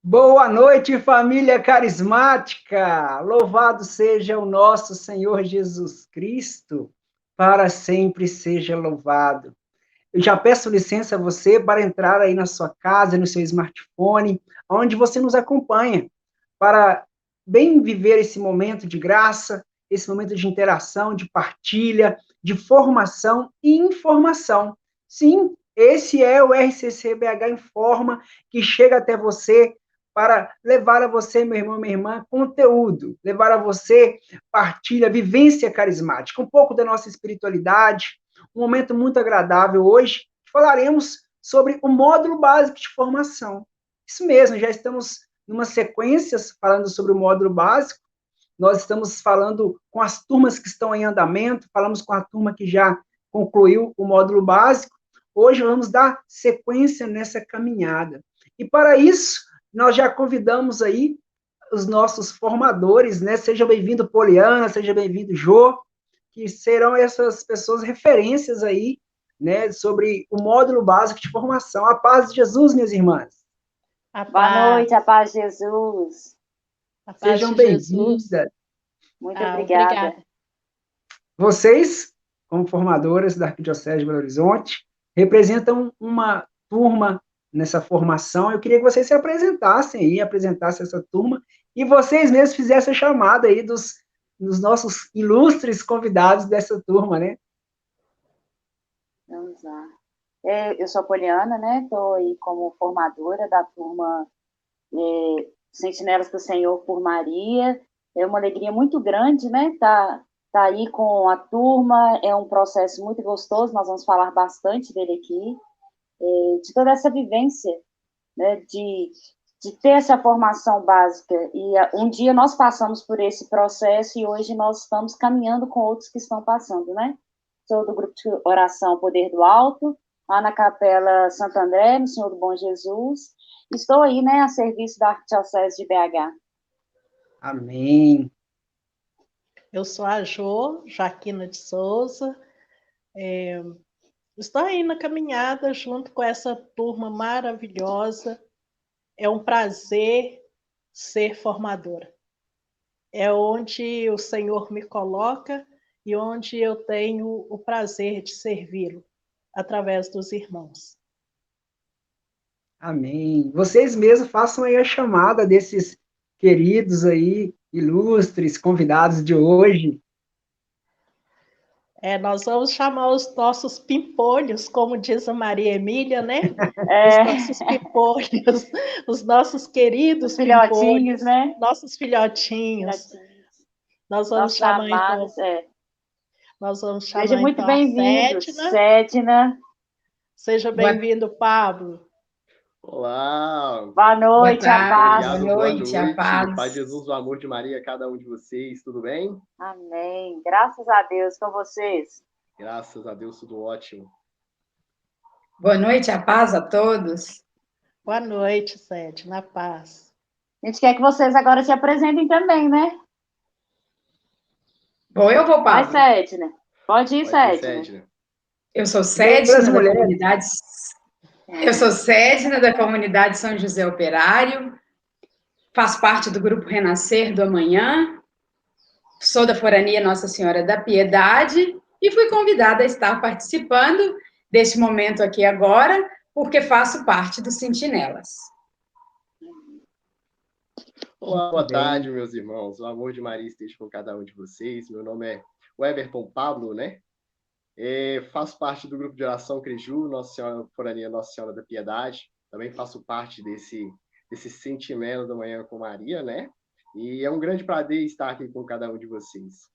Boa noite, família carismática! Louvado seja o nosso Senhor Jesus Cristo, para sempre seja louvado. Eu já peço licença a você para entrar aí na sua casa, no seu smartphone, onde você nos acompanha, para bem viver esse momento de graça, esse momento de interação, de partilha, de formação e informação. Sim, esse é o RCC BH Informa, que chega até você para levar a você, meu irmão, minha irmã, conteúdo, levar a você partilha, vivência carismática, um pouco da nossa espiritualidade, um momento muito agradável hoje. Falaremos sobre o módulo básico de formação. Isso mesmo, já estamos numa sequência falando sobre o módulo básico. Nós estamos falando com as turmas que estão em andamento, falamos com a turma que já concluiu o módulo básico. Hoje vamos dar sequência nessa caminhada. E para isso, nós já convidamos aí os nossos formadores, né? Seja bem-vindo, Poliana, seja bem-vindo, Jô, que serão essas pessoas referências aí, né, sobre o módulo básico de formação. A paz de Jesus, minhas irmãs. Boa noite, a paz de Jesus. Sejam bem-vindas. Muito obrigada. Vocês, como formadoras da Arquidiocese de Belo Horizonte, representam uma turma nessa formação. Eu queria que vocês se apresentassem aí, apresentassem essa turma, e vocês mesmos fizessem a chamada aí dos nossos ilustres convidados dessa turma, né? Vamos lá. Eu sou a Poliana, né? Estou aí como formadora da turma Sentinelas do Senhor por Maria. É uma alegria muito grande, né? Tá aí com a turma, é um processo muito gostoso, nós vamos falar bastante dele aqui, de toda essa vivência, né? De ter essa formação básica. E um dia nós passamos por esse processo e hoje nós estamos caminhando com outros que estão passando, né? Sou do grupo de oração Poder do Alto, lá na Capela Santo André, no Senhor do Bom Jesus. Estou aí, né, a serviço da Arquidiocese de BH. Amém. Eu sou a Joaquina de Souza. Estou aí na caminhada junto com essa turma maravilhosa. É um prazer ser formadora. É onde o Senhor me coloca e onde eu tenho o prazer de servi-lo, através dos irmãos. Amém. Vocês mesmos façam aí a chamada desses queridos aí, ilustres, convidados de hoje. Nós vamos chamar os nossos pimpolhos, como diz a Maria Emília, né? Os nossos pimpolhos, os nossos queridos filhotinhos, né? Nossos filhotinhos. Nós vamos chamar, amados, então... Nós vamos chamar, Seja muito então, bem-vindo, Sétina. Seja bem-vindo, Pablo. Olá. Boa noite, a paz. Boa noite, a paz. Pai Jesus, o amor de Maria, cada um de vocês, tudo bem? Amém. Graças a Deus com vocês. Graças a Deus, tudo ótimo. Boa noite, a paz a todos. Boa noite, Sete, na paz. A gente quer que vocês agora se apresentem também, né? Bom, eu vou, Pablo. Vai, Sétina. Pode ir, Sétina. Eu sou Sétina da comunidade... Eu sou Sétina da comunidade São José Operário, faço parte do grupo Renascer do Amanhã, sou da Forania Nossa Senhora da Piedade e fui convidada a estar participando deste momento aqui agora, porque faço parte dos Sentinelas. Olá, boa tarde, meus irmãos. O amor de Maria esteja com cada um de vocês. Meu nome é Weberton Pablo, né? Faço parte do grupo de oração Creju, Nossa Senhora Forania Nossa Senhora da Piedade. Também faço parte desse sentimento da manhã com Maria, né? E é um grande prazer estar aqui com cada um de vocês.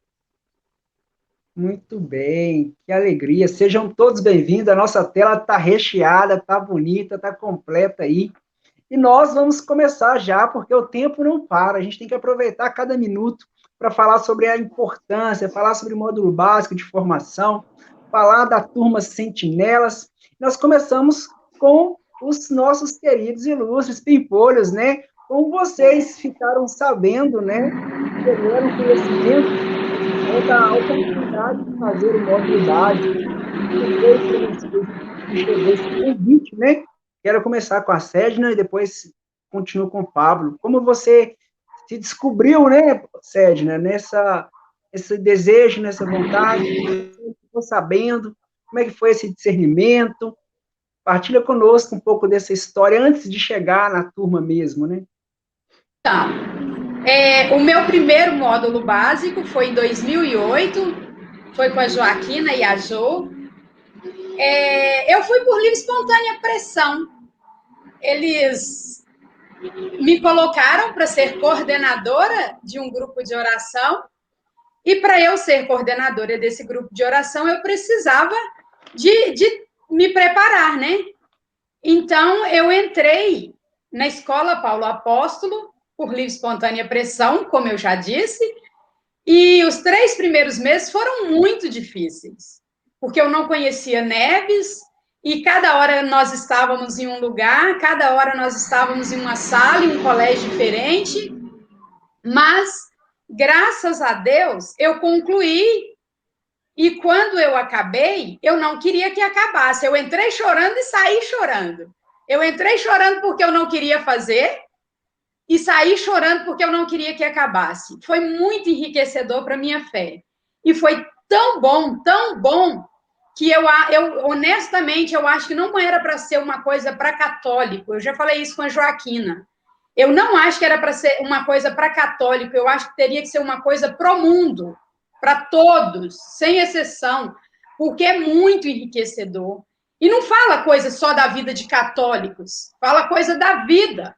Muito bem, que alegria. Sejam todos bem-vindos. A nossa tela está recheada, está bonita, está completa aí. E nós vamos começar já, porque o tempo não para. A gente tem que aproveitar cada minuto para falar sobre a importância, falar sobre o módulo básico de formação, falar da turma Sentinelas. Nós começamos com os nossos queridos ilustres pimpolhos, né? Como vocês ficaram sabendo, né? Tiveram conhecimento da oportunidade de fazer o módulo básico. Chegou esse convite, né? Quero começar com a Cédina e depois continuo com o Pablo. Como você se descobriu, né, Cédina, esse desejo, nessa vontade, você ficou sabendo, como é que foi esse discernimento? Partilha conosco um pouco dessa história antes de chegar na turma mesmo, né? Então, o meu primeiro módulo básico foi em 2008, foi com a Joaquina e a Jo. Eu fui por livre espontânea pressão. Eles me colocaram para ser coordenadora de um grupo de oração, e para eu ser coordenadora desse grupo de oração, eu precisava de me preparar, né? Então, eu entrei na Escola Paulo Apóstolo, por livre espontânea pressão, como eu já disse, e os 3 primeiros meses foram muito difíceis, porque eu não conhecia Neves, e cada hora nós estávamos em um lugar, cada hora nós estávamos em uma sala, em um colégio diferente, mas, graças a Deus, eu concluí, e quando eu acabei, eu não queria que acabasse, eu entrei chorando e saí chorando. Eu entrei chorando porque eu não queria fazer, e saí chorando porque eu não queria que acabasse. Foi muito enriquecedor para a minha fé. E foi tão bom, que eu honestamente, eu acho que não era para ser uma coisa para católico. Eu já falei isso com a Joaquina. Eu não acho que era para ser uma coisa para católico, eu acho que teria que ser uma coisa pro mundo, para todos, sem exceção, porque é muito enriquecedor. E não fala coisa só da vida de católicos, fala coisa da vida.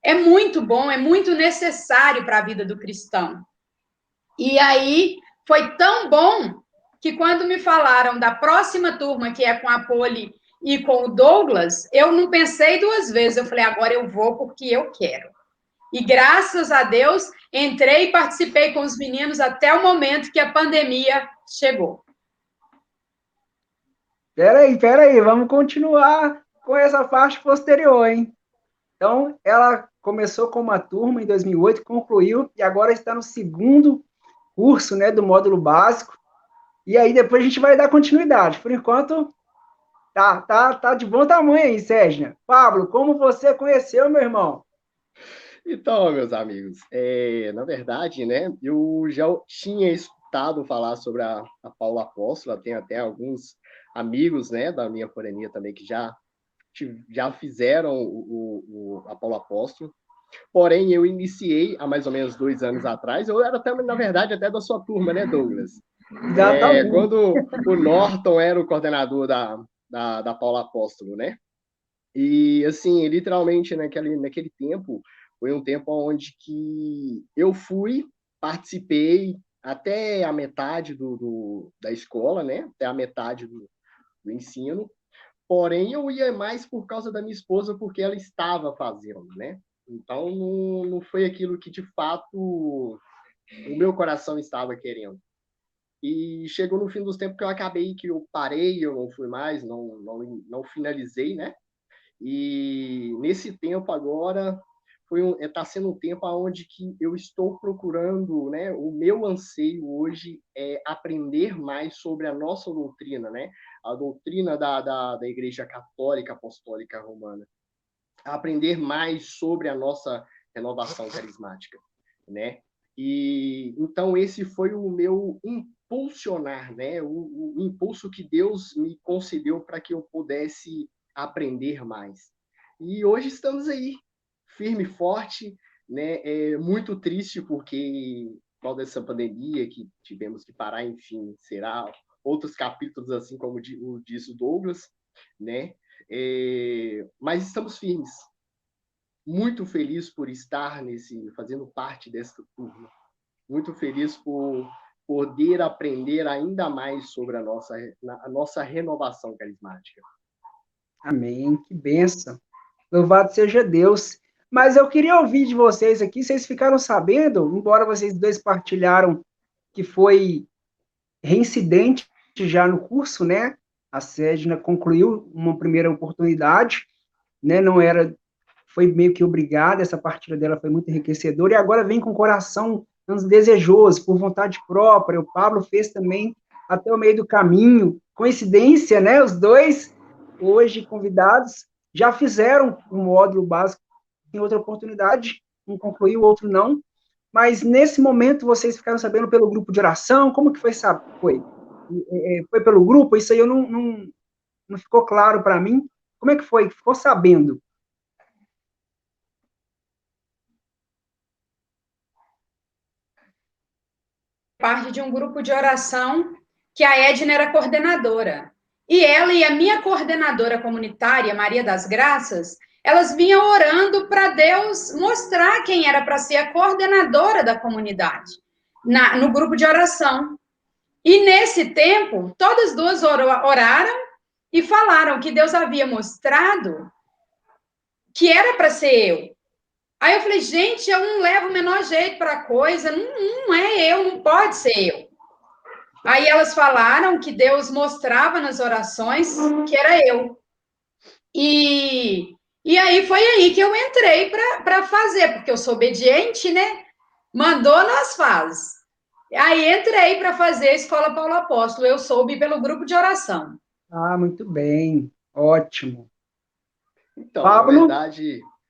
É muito bom, é muito necessário para a vida do cristão. E aí, foi tão bom que quando me falaram da próxima turma, que é com a Poli e com o Douglas, eu não pensei 2 vezes, eu falei, agora eu vou porque eu quero. E graças a Deus, entrei e participei com os meninos até o momento que a pandemia chegou. Peraí, vamos continuar com essa parte posterior, hein? Então, ela começou com uma turma em 2008, concluiu, e agora está no segundo curso, né, do módulo básico, e aí depois a gente vai dar continuidade. Por enquanto, tá de bom tamanho aí, Sérgio. Pablo, como você conheceu, meu irmão? Então, meus amigos, na verdade, né, eu já tinha escutado falar sobre a Paula Apóstola, tem até alguns amigos, né, da minha forania também que já fizeram a Paula Apóstolo, porém eu iniciei há mais ou menos 2 anos atrás, eu era até, na verdade, até da sua turma, né, Douglas? Quando o Norton era o coordenador da Paula Apóstolo, né? E, assim, literalmente, naquele tempo, foi um tempo onde que eu participei até a metade da escola, né? Até a metade do ensino. Porém, eu ia mais por causa da minha esposa, porque ela estava fazendo, né? Então, não foi aquilo que, de fato, o meu coração estava querendo. E chegou no fim dos tempos que eu acabei, que eu parei, eu não fui mais, não finalizei, né? E nesse tempo agora está sendo um tempo onde que eu estou procurando, né? O meu anseio hoje é aprender mais sobre a nossa doutrina, né? A doutrina da Igreja Católica Apostólica Romana, aprender mais sobre a nossa renovação carismática, né? E então esse foi o meu impulsionar, né? O impulso que Deus me concedeu para que eu pudesse aprender mais. E hoje estamos aí, firme e forte, né? Muito triste porque por causa dessa pandemia que tivemos que parar, enfim, será outros capítulos, assim como disse o Douglas, né? Mas estamos firmes. Muito feliz por estar fazendo parte dessa turma. Muito feliz por poder aprender ainda mais sobre a nossa renovação carismática. Amém, que bênção. Louvado seja Deus. Mas eu queria ouvir de vocês aqui, vocês ficaram sabendo, embora vocês dois partilharam que foi reincidente já no curso, né? A Cédina concluiu uma primeira oportunidade, né? Não era, foi meio que obrigada, essa partilha dela foi muito enriquecedora, e agora vem com o coração desejoso, por vontade própria. O Pablo fez também até o meio do caminho. Coincidência, né? Os dois, hoje convidados, já fizeram um módulo básico em outra oportunidade, um concluiu, o outro não. Mas nesse momento vocês ficaram sabendo pelo grupo de oração? Como que foi? Foi pelo grupo? Isso aí eu não ficou claro para mim. Como é que foi? Ficou sabendo? Parte de um grupo de oração que a Edna era coordenadora. E ela e a minha coordenadora comunitária, Maria das Graças, elas vinham orando para Deus mostrar quem era para ser a coordenadora da comunidade, no grupo de oração. E nesse tempo, todas duas oraram e falaram que Deus havia mostrado que era para ser eu. Aí eu falei, gente, eu não levo o menor jeito para a coisa, não é eu, não pode ser eu. Aí elas falaram que Deus mostrava nas orações que era eu. E aí foi aí que eu entrei para fazer, porque eu sou obediente, né? Mandou, nós faz. Aí entrei para fazer a Escola Paulo Apóstolo. Eu soube pelo grupo de oração. Ah, muito bem. Ótimo. Então, Pablo?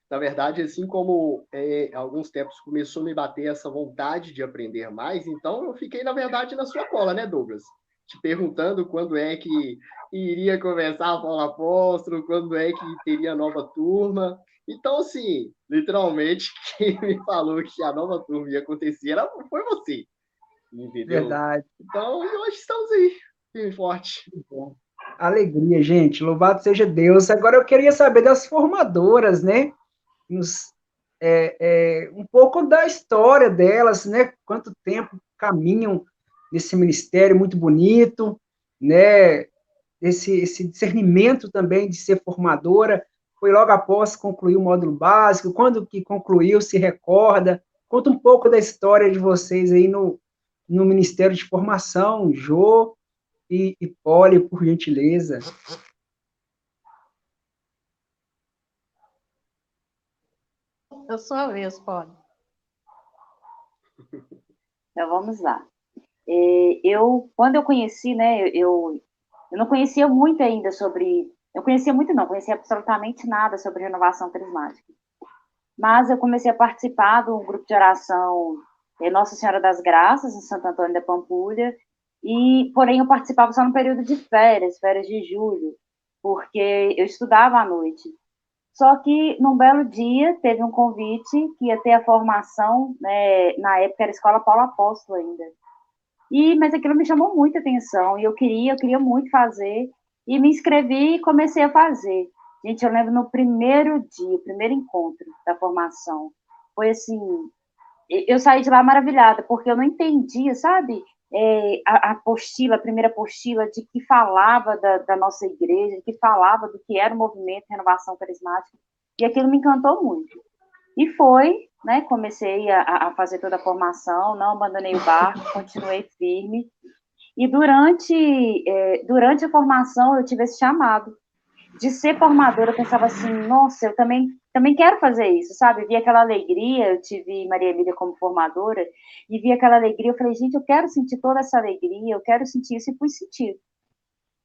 na verdade, assim como alguns tempos começou a me bater essa vontade de aprender mais, então eu fiquei, na verdade, na sua cola, né, Douglas? Te perguntando quando é que iria começar a Paulo Apóstolo, quando é que teria a nova turma. Então, assim, literalmente, quem me falou que a nova turma ia acontecer foi você, entendeu? Verdade. Então, hoje estamos aí, firme e forte. Muito bom. Alegria, gente. Louvado seja Deus. Agora eu queria saber das formadoras, né? Um pouco da história delas, né? Quanto tempo caminham nesse ministério muito bonito, né? Esse discernimento também de ser formadora. Foi logo após concluir o módulo básico. Quando que concluiu, se recorda? Conta um pouco da história de vocês aí no Ministério de Formação, Jô e Poli, por gentileza. É sua vez, Poli. Então, vamos lá. Quando eu conheci, né, eu não conhecia muito ainda sobre... Eu conhecia muito, não, conhecia absolutamente nada sobre renovação carismática. Mas eu comecei a participar do grupo de oração Nossa Senhora das Graças, em Santo Antônio da Pampulha, porém eu participava só no período de férias de julho, porque eu estudava à noite. Só que, num belo dia, teve um convite que ia ter a formação, né, na época era a Escola Paulo Apóstolo ainda. Mas aquilo me chamou muita atenção, e eu queria muito fazer, e me inscrevi e comecei a fazer. Gente, eu lembro no primeiro dia, o primeiro encontro da formação, foi assim, eu saí de lá maravilhada, porque eu não entendia, sabe, a primeira apostila de que falava da nossa igreja, de que falava do que era o movimento de renovação carismática, e aquilo me encantou muito. E foi, né, comecei a fazer toda a formação, não abandonei o barco, continuei firme, e durante a formação eu tive esse chamado de ser formadora. Eu pensava assim, nossa, eu também quero fazer isso, sabe? Vi aquela alegria, eu tive Maria Emília como formadora, e vi aquela alegria, eu falei, gente, eu quero sentir toda essa alegria, eu quero sentir isso, e fui sentir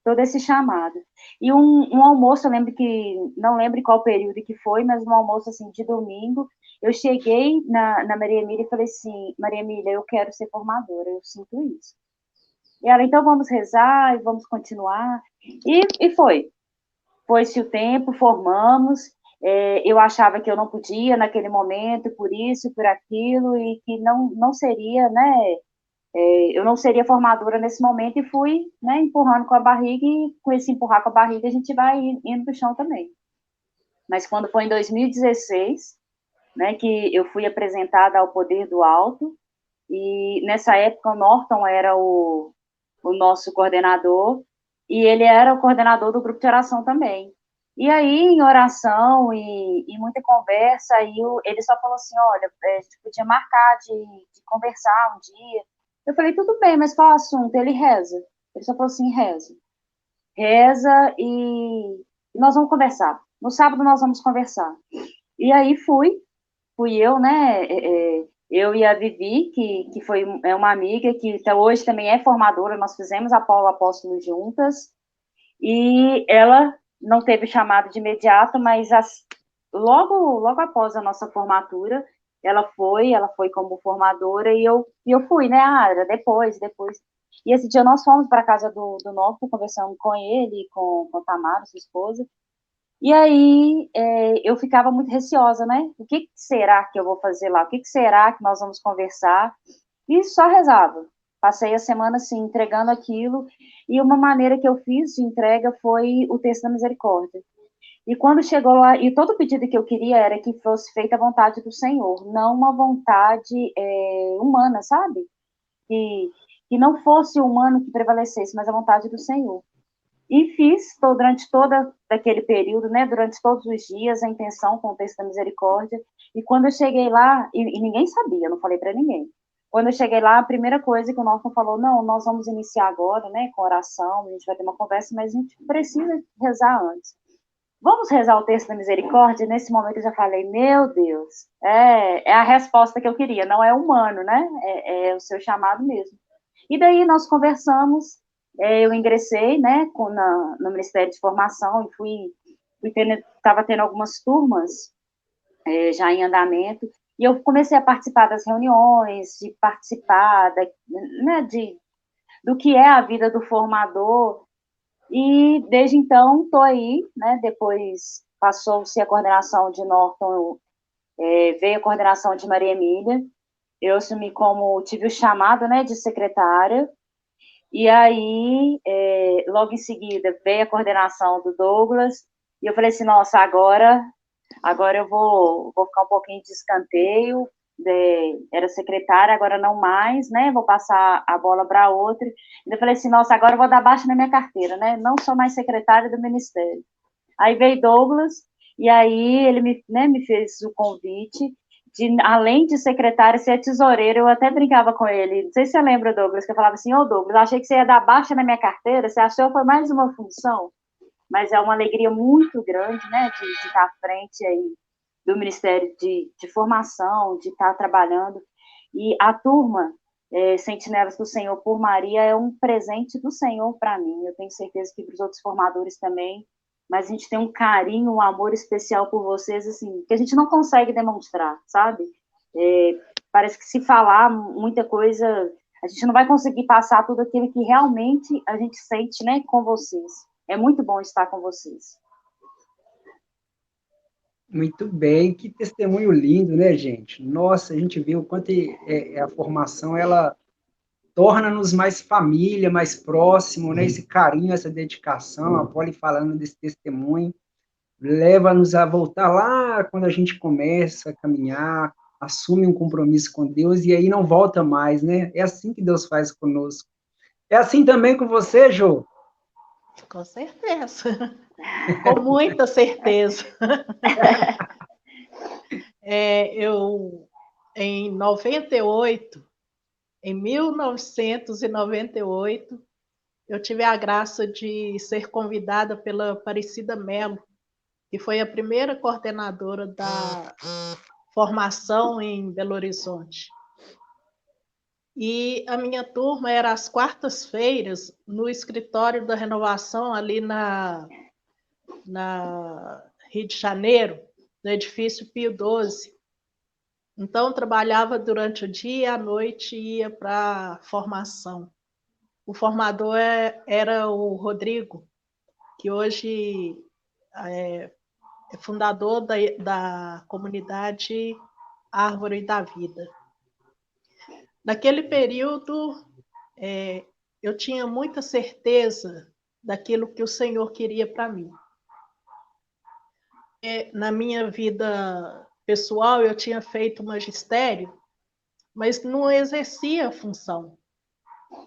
todo esse chamado. E um almoço, eu lembro que, não lembro qual período que foi, mas um almoço, assim, de domingo, eu cheguei na Maria Emília e falei assim, Maria Emília, eu quero ser formadora, eu sinto isso. E ela, então vamos rezar e vamos continuar. E foi-se o tempo, formamos. Eu achava que eu não podia naquele momento, por isso, por aquilo, e que não seria, né? Eu não seria formadora nesse momento, e fui, né, empurrando com a barriga, e com esse empurrar com a barriga a gente vai indo para o chão também. Mas quando foi em 2016, né, que eu fui apresentada ao Poder do Alto, e nessa época o Norton era o nosso coordenador, e ele era o coordenador do grupo de oração também. E aí, em oração e muita conversa, aí ele só falou assim, olha, a gente podia marcar de conversar um dia. Eu falei, tudo bem, mas qual o assunto? Ele reza. Ele só falou assim, reza e nós vamos conversar. No sábado nós vamos conversar. E aí fui eu, né, eu e a Vivi, que foi uma amiga que até hoje também é formadora, nós fizemos a Paulo Apóstolo juntas, e ela não teve chamado de imediato, mas logo após a nossa formatura, ela foi como formadora e eu fui, né, era depois. E esse dia nós fomos para a casa do Norton, conversando com ele, com Tamara, sua esposa, e aí eu ficava muito receosa, né? O que será que eu vou fazer lá? O que será que nós vamos conversar? E só rezava. Passei a semana assim, entregando aquilo, e uma maneira que eu fiz de entrega foi o texto da misericórdia. E quando chegou lá, e todo pedido que eu queria era que fosse feita a vontade do Senhor, não uma vontade humana, sabe? Que não fosse o humano que prevalecesse, mas a vontade do Senhor. E fiz durante todo aquele período, né, durante todos os dias, a intenção com o texto da misericórdia. E quando eu cheguei lá, e ninguém sabia, eu não falei para ninguém. Quando eu cheguei lá, a primeira coisa que o Norton falou, não, nós vamos iniciar agora, né, com oração, a gente vai ter uma conversa, mas a gente precisa rezar antes. Vamos rezar o texto da misericórdia? Nesse momento eu já falei, meu Deus, é a resposta que eu queria, não é humano, né, é o seu chamado mesmo. E daí nós conversamos, eu ingressei, né, no Ministério de Formação e estava tendo algumas turmas já em andamento, e eu comecei a participar das reuniões, de participar né, do que é a vida do formador, e desde então estou aí, né, depois passou-se a coordenação de Norton, veio a coordenação de Maria Emília, eu assumi tive o chamado, né, de secretária, e aí, logo em seguida, veio a coordenação do Douglas, e eu falei assim, nossa, agora eu vou ficar um pouquinho de escanteio, era secretária, agora não mais, né, vou passar a bola para outra, e eu falei assim, nossa, agora eu vou dar baixa na minha carteira, né, não sou mais secretária do Ministério. Aí veio Douglas, e aí ele me fez o convite, além de secretária, ser tesoureiro, eu até brincava com ele, não sei se você lembra, Douglas, que eu falava assim, Douglas, achei que você ia dar baixa na minha carteira, você achou que foi mais uma função? Mas é uma alegria muito grande, né, de estar à frente aí do Ministério de Formação, de estar trabalhando, e a turma Sentinelas do Senhor por Maria é um presente do Senhor para mim, eu tenho certeza que para os outros formadores também, mas a gente tem um carinho, um amor especial por vocês, assim, que a gente não consegue demonstrar, sabe? Parece que se falar muita coisa, a gente não vai conseguir passar tudo aquilo que realmente a gente sente, né, com vocês. É muito bom estar com vocês. Muito bem, que testemunho lindo, né, gente? Nossa, a gente vê o quanto a formação, ela torna-nos mais família, mais próximo, né? Esse carinho, essa dedicação, a Polly falando desse testemunho, leva-nos a voltar lá quando a gente começa a caminhar, assume um compromisso com Deus e aí não volta mais, né? É assim que Deus faz conosco. É assim também com você, Jô? Com certeza. Com muita certeza. Em 1998, eu tive a graça de ser convidada pela Aparecida Mello, que foi a primeira coordenadora da formação em Belo Horizonte. E a minha turma era às quartas-feiras no escritório da renovação ali na Rio de Janeiro, no edifício Pio XII. Então, trabalhava durante o dia e à noite ia para a formação. O formador era o Rodrigo, que hoje é fundador da comunidade Árvore da Vida. Naquele período, eu tinha muita certeza daquilo que o Senhor queria para mim. Na minha vida pessoal, eu tinha feito magistério, mas não exercia a função.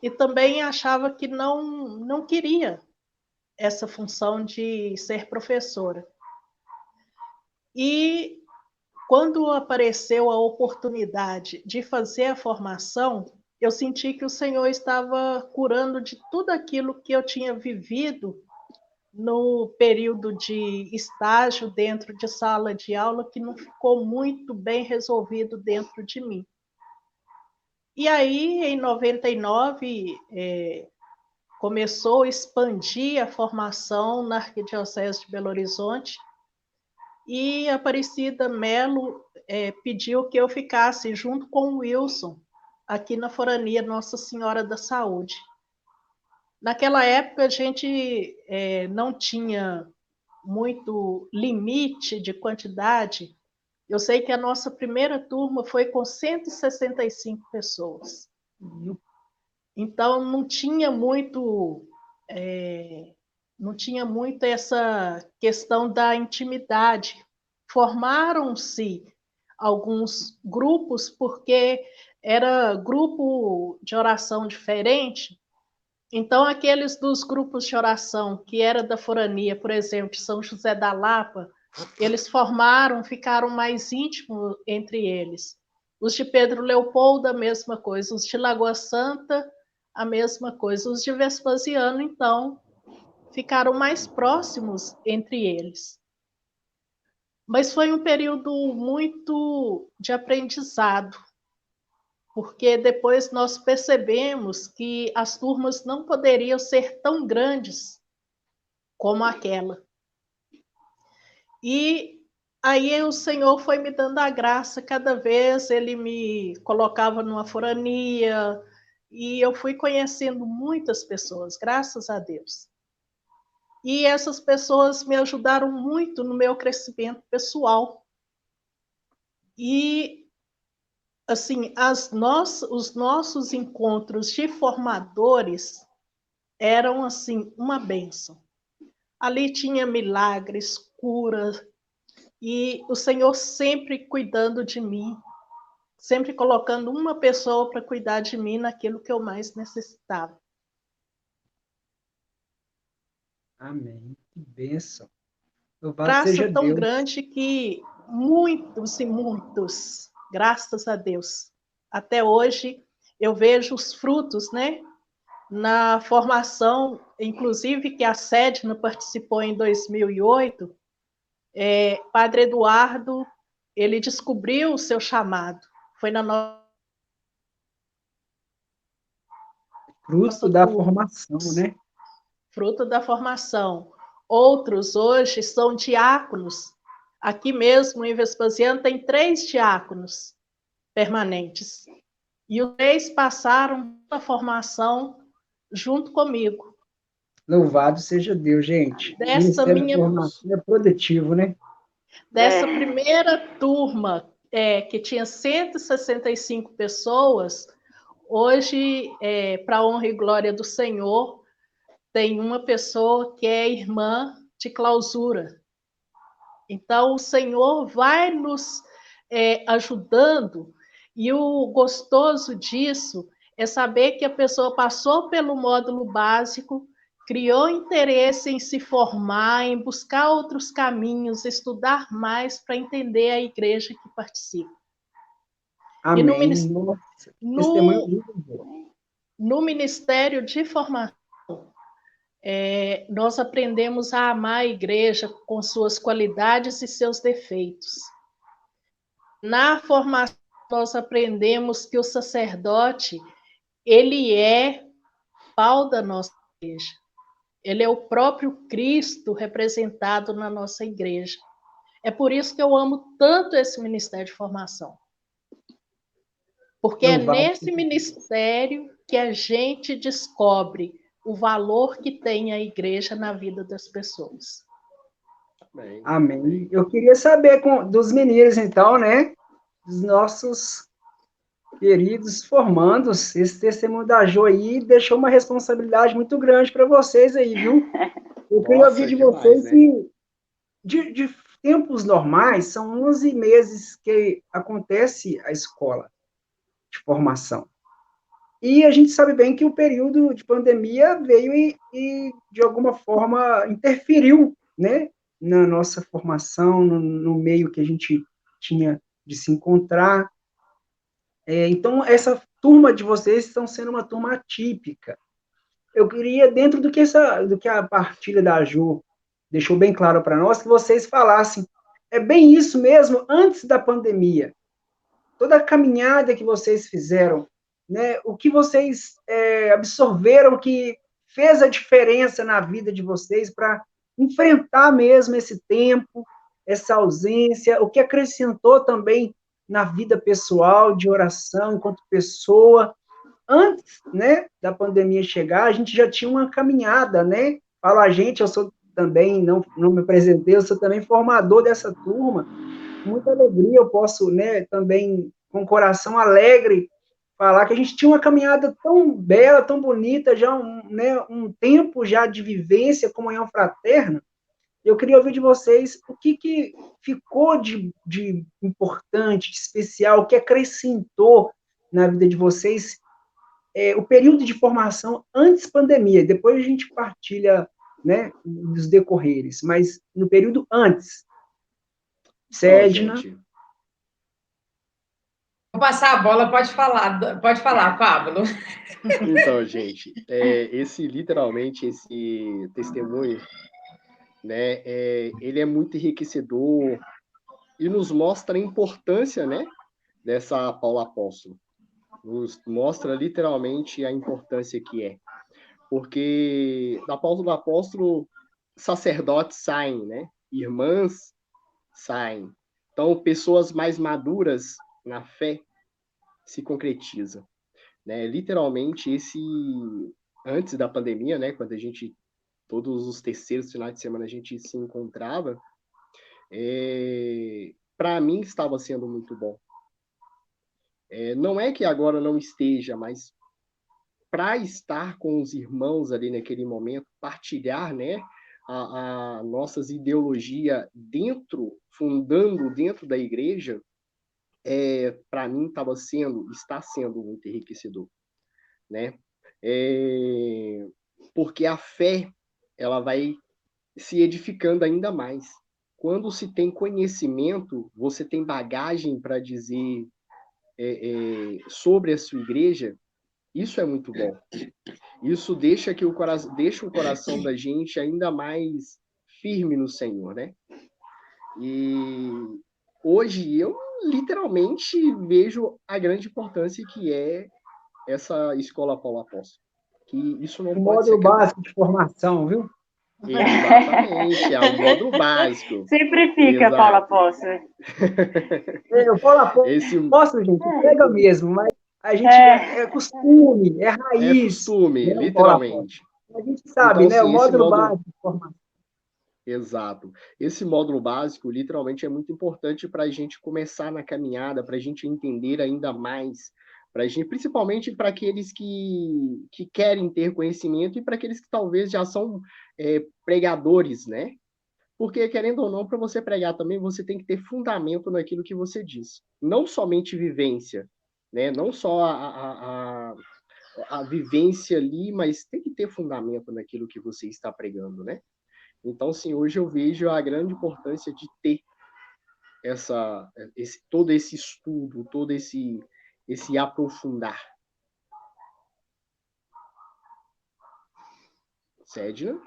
E também achava que não queria essa função de ser professora. E quando apareceu a oportunidade de fazer a formação, eu senti que o Senhor estava curando de tudo aquilo que eu tinha vivido no período de estágio dentro de sala de aula, que não ficou muito bem resolvido dentro de mim. E aí, em 99, começou a expandir a formação na Arquidiocese de Belo Horizonte, e a Aparecida Melo pediu que eu ficasse junto com o Wilson, aqui na Forania Nossa Senhora da Saúde. Naquela época, a gente não tinha muito limite de quantidade. Eu sei que a nossa primeira turma foi com 165 pessoas. Então, não tinha muito essa questão da intimidade. Formaram-se alguns grupos, porque era grupo de oração diferente. Então, aqueles dos grupos de oração que era da Forania, por exemplo, de São José da Lapa, eles ficaram mais íntimos entre eles. Os de Pedro Leopoldo, a mesma coisa. Os de Lagoa Santa, a mesma coisa. Os de Vespasiano, então, ficaram mais próximos entre eles. Mas foi um período muito de aprendizado, porque depois nós percebemos que as turmas não poderiam ser tão grandes como aquela. E aí o Senhor foi me dando a graça, cada vez Ele me colocava numa forania, e eu fui conhecendo muitas pessoas, graças a Deus. E essas pessoas me ajudaram muito no meu crescimento pessoal. E assim, os nossos encontros de formadores eram assim uma bênção. Ali tinha milagres, curas, e o Senhor sempre cuidando de mim, sempre colocando uma pessoa para cuidar de mim naquilo que eu mais necessitava. Amém. Que bênção. Louvado Graça seja tão Deus. grande que muitos e muitos, graças a Deus, até hoje eu vejo os frutos, né? Na formação, inclusive que a Sedna participou em 2008, Padre Eduardo, ele descobriu o seu chamado. Foi na Fruto nossa da turma. formação, né? Fruto da formação. Outros hoje são diáconos. Aqui mesmo em Vespasiano tem 3 diáconos permanentes. E os 3 passaram a formação junto comigo. Louvado seja Deus, gente. O Ministério da Formação é produtivo, né? Dessa primeira turma, que tinha 165 pessoas, hoje, para a honra e glória do Senhor, tem uma pessoa que é irmã de clausura. Então, o Senhor vai nos ajudando, e o gostoso disso é saber que a pessoa passou pelo módulo básico, criou interesse em se formar, em buscar outros caminhos, estudar mais para entender a igreja que participa. Amém. E no Ministério de Formação, nós aprendemos a amar a igreja com suas qualidades e seus defeitos. Na formação, nós aprendemos que o sacerdote, ele é o pau da nossa igreja. Ele é o próprio Cristo representado na nossa igreja. É por isso que eu amo tanto esse Ministério de Formação. Porque é nesse ministério que a gente descobre o valor que tem a igreja na vida das pessoas. Amém. Eu queria saber dos meninos, então, né? Dos nossos queridos formandos. Esse testemunho da Jo aí deixou uma responsabilidade muito grande para vocês aí, viu? Eu queria ouvir de vocês, né? De tempos normais, são 11 meses que acontece a escola de formação. E a gente sabe bem que o período de pandemia veio e de alguma forma, interferiu, né, na nossa formação, no meio que a gente tinha de se encontrar. Então, essa turma de vocês estão sendo uma turma atípica. Eu queria, dentro do que a partilha da Ju deixou bem claro para nós, que vocês falassem, é bem isso mesmo, antes da pandemia. Toda a caminhada que vocês fizeram, né, o que vocês absorveram que fez a diferença na vida de vocês para enfrentar mesmo esse tempo, essa ausência, o que acrescentou também na vida pessoal, de oração, enquanto pessoa. Antes, né, da pandemia chegar, a gente já tinha uma caminhada, né? Falo a gente, eu sou também, não me apresentei, eu sou também formador dessa turma. Muita alegria, eu posso, né, também, com o coração alegre, falar que a gente tinha uma caminhada tão bela, tão bonita, já um tempo já de vivência, comunhão fraterna. Eu queria ouvir de vocês o que ficou de importante, de especial, o que acrescentou na vida de vocês o período de formação antes pandemia. Depois a gente partilha, né, dos decorreres, mas no período antes. Cédina. Vou passar a bola, pode falar, Pablo. Então, gente, literalmente, esse testemunho, né, ele é muito enriquecedor e nos mostra a importância, né, dessa Paulo Apóstolo. Nos mostra literalmente a importância que é. Porque da Paulo do Apóstolo, sacerdotes saem, né? Irmãs saem. Então, pessoas mais maduras na fé se concretizam. Né? Literalmente, antes da pandemia, né? Quando todos os terceiros finais de semana a gente se encontrava, para mim estava sendo muito bom. Não é que agora não esteja, mas para estar com os irmãos ali naquele momento, partilhar, né, a nossas ideologias fundando dentro da igreja, para mim está sendo muito enriquecedor, né? Porque a fé, ela vai se edificando ainda mais. Quando se tem conhecimento, você tem bagagem para dizer sobre a sua igreja, isso é muito bom. Isso deixa o coração da gente ainda mais firme no Senhor, né? E hoje eu literalmente vejo a grande importância que é essa escola Paulo Apóstolo. Que isso não pode ser módulo básico de formação, viu? Exatamente, é o módulo básico. Sempre fica, Exato. Paulo Apóstolo. O Paulo Apóstolo, gente, pega mesmo, mas a gente é costume, é raiz. É costume, né, literalmente. A gente sabe, então, né? Assim, o módulo básico de formação. Exato. Esse módulo básico, literalmente, é muito importante para a gente começar na caminhada, para a gente entender ainda mais, principalmente para aqueles que querem ter conhecimento e para aqueles que talvez já são pregadores, né? Porque, querendo ou não, para você pregar também, você tem que ter fundamento naquilo que você diz. Não somente vivência, né? Não só a vivência ali, mas tem que ter fundamento naquilo que você está pregando, né? Então, sim, hoje eu vejo a grande importância de ter todo esse estudo, todo esse aprofundar. Cédina?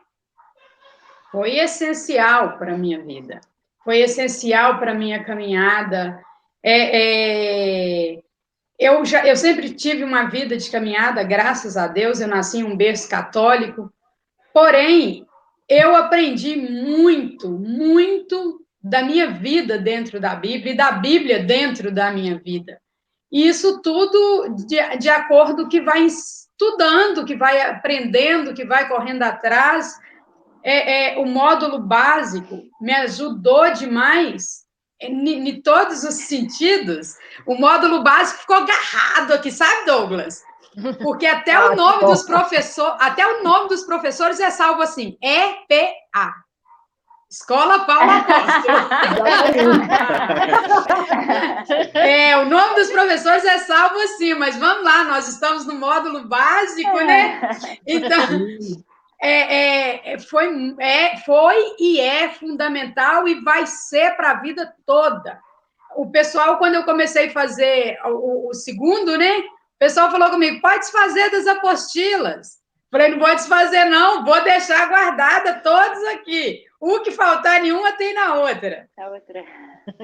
Foi essencial para a minha vida. Foi essencial para a minha caminhada. Eu sempre tive uma vida de caminhada, graças a Deus, eu nasci em um berço católico, porém, eu aprendi muito, muito da minha vida dentro da Bíblia e da Bíblia dentro da minha vida. E isso tudo de acordo que vai estudando, que vai aprendendo, que vai correndo atrás. O módulo básico me ajudou demais em todos os sentidos. O módulo básico ficou agarrado aqui, sabe, Douglas? Porque até o nome dos professores é salvo assim, EPA. Escola Paulo Apóstolo. O nome dos professores é salvo assim, mas vamos lá, nós estamos no módulo básico, né? Então, foi e é fundamental e vai ser para a vida toda. o pessoal, quando eu comecei a fazer o segundo, né? O pessoal falou comigo, pode desfazer das apostilas. Falei, não vou desfazer, não, vou deixar guardada todos aqui. O que faltar em uma tem na outra. A outra.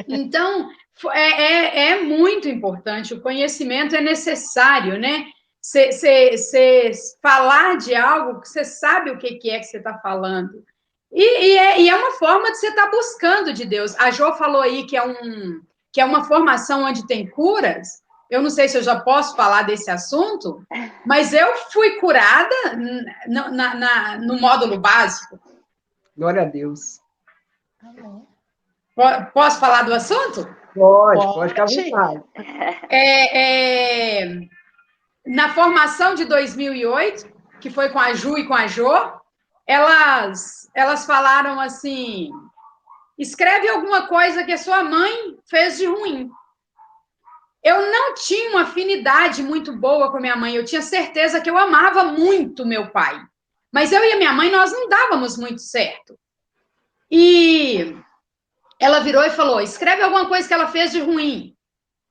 Então, é muito importante, o conhecimento é necessário, né? Você falar de algo que você sabe o que é que você está falando. E é uma forma de você estar buscando de Deus. A Jo falou aí que é uma formação onde tem curas. Eu não sei se eu já posso falar desse assunto, mas eu fui curada no módulo básico. Glória a Deus. Posso falar do assunto? Pode ficar à vontade. Na formação de 2008, que foi com a Ju e com a Jo, elas falaram assim, escreve alguma coisa que a sua mãe fez de ruim. Eu não tinha uma afinidade muito boa com a minha mãe, eu tinha certeza que eu amava muito meu pai. Mas eu e a minha mãe, nós não dávamos muito certo. E ela virou e falou, escreve alguma coisa que ela fez de ruim.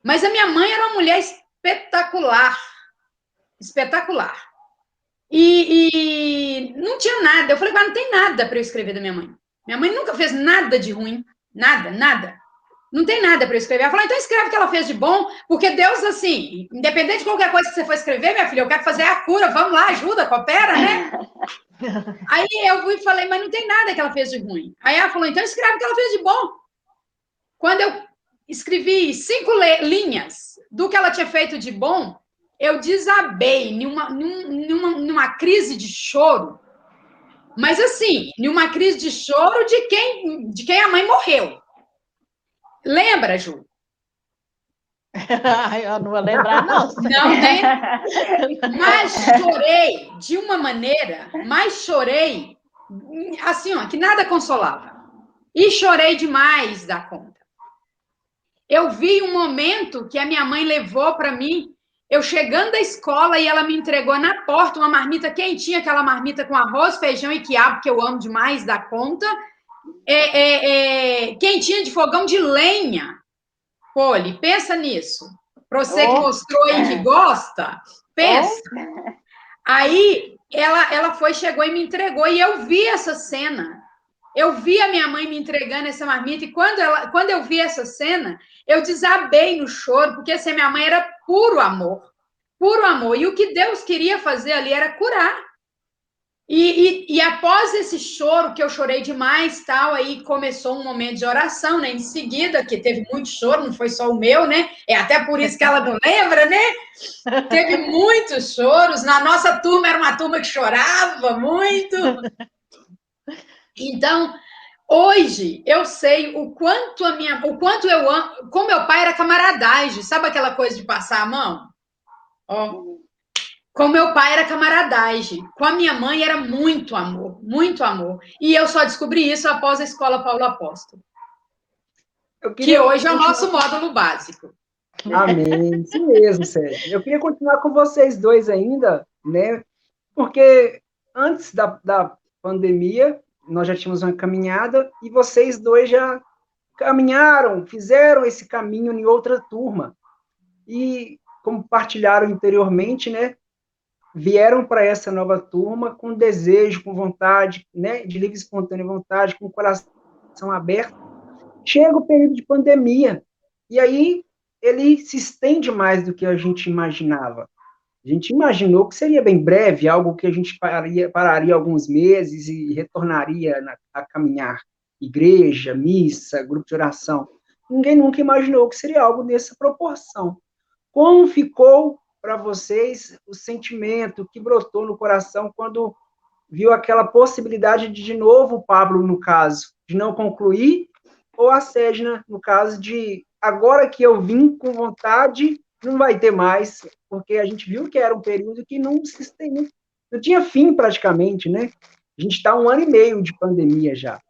Mas a minha mãe era uma mulher espetacular. Espetacular. E não tinha nada. Eu falei, não tem nada para eu escrever da minha mãe. Minha mãe nunca fez nada de ruim. Nada, nada. Não tem nada para eu escrever. Ela falou, então escreve o que ela fez de bom, porque Deus, assim, independente de qualquer coisa que você for escrever, minha filha, eu quero fazer a cura, vamos lá, ajuda, coopera, né? Aí eu fui e falei, mas não tem nada que ela fez de ruim. Aí ela falou, então escreve o que ela fez de bom. Quando eu escrevi 5 linhas do que ela tinha feito de bom, eu desabei numa crise de choro. Mas, assim, numa crise de choro de quem a mãe morreu. Lembra, Ju? Eu não vou lembrar, não. Não, né? Mas chorei de uma maneira, assim, ó, que nada consolava. E chorei demais da conta. Eu vi um momento que a minha mãe levou para mim, eu chegando da escola e ela me entregou na porta uma marmita quentinha, aquela marmita com arroz, feijão e quiabo, que eu amo demais da conta, quentinha de fogão de lenha. Poli, pensa nisso. Para você que mostrou aí que gosta, pensa. Aí ela chegou e me entregou, e eu vi essa cena. Eu vi a minha mãe me entregando essa marmita, e quando eu vi essa cena, eu desabei no choro, porque assim, minha mãe era puro amor. Puro amor. E o que Deus queria fazer ali era curar. E após esse choro, que eu chorei demais, tal, aí começou um momento de oração, né? Em seguida, que teve muito choro, não foi só o meu, né? É até por isso que ela não lembra, né? Teve muitos choros. Na nossa turma, era uma turma que chorava muito. Então, hoje, eu sei o quanto eu amo, como meu pai era camaradagem, sabe aquela coisa de passar a mão? Ó. Com meu pai era camaradagem, com a minha mãe era muito amor, muito amor. E eu só descobri isso após a Escola Paulo Apóstolo. Que hoje é o nosso módulo básico. Amém, isso mesmo, Sérgio. Eu queria continuar com vocês dois ainda, né? Porque antes da pandemia, nós já tínhamos uma caminhada e vocês dois já caminharam, fizeram esse caminho em outra turma. E, como partilharam anteriormente, né? Vieram para essa nova turma com desejo, com vontade, né? De livre e espontânea vontade, com o coração aberto. Chega o período de pandemia, e aí ele se estende mais do que a gente imaginava. A gente imaginou que seria bem breve, algo que a gente pararia alguns meses e retornaria a caminhar. Igreja, missa, grupo de oração. Ninguém nunca imaginou que seria algo dessa proporção. Como ficou para vocês o sentimento que brotou no coração quando viu aquela possibilidade de novo, o Pablo, no caso, de não concluir, ou a Ségina, no caso de agora que eu vim com vontade, não vai ter mais, porque a gente viu que era um período que não tinha fim praticamente, né? A gente está 1 ano e meio de pandemia já.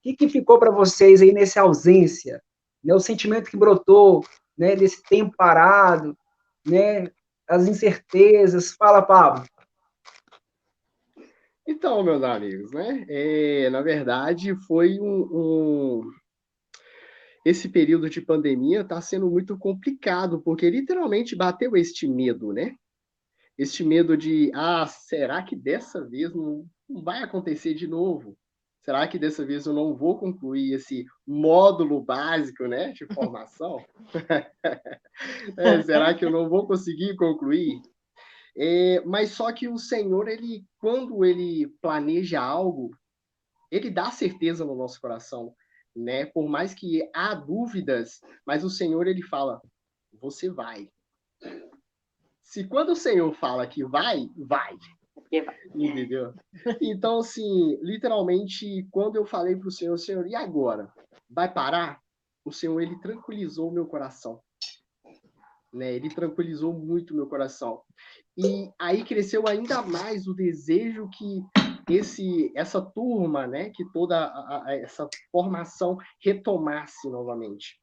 O que ficou para vocês aí nessa ausência? Né? O sentimento que brotou, né, desse tempo parado, né? As incertezas. Fala, Pablo. Então, meus amigos, né? Na verdade, foi esse período de pandemia está sendo muito complicado, porque literalmente bateu este medo, né? Este medo de, será que dessa vez não vai acontecer de novo? Será que dessa vez eu não vou concluir esse módulo básico, né, de formação? Será que eu não vou conseguir concluir? Mas só que o Senhor, quando ele planeja algo, ele dá certeza no nosso coração, né? Por mais que há dúvidas, mas o Senhor, ele fala, você vai. Se quando o Senhor fala que vai, vai. Entendeu? Então, assim, literalmente, quando eu falei para o Senhor, e agora? Vai parar? O Senhor, ele tranquilizou o meu coração. Né? Ele tranquilizou muito o meu coração. E aí cresceu ainda mais o desejo que essa turma, né, que toda essa formação retomasse novamente.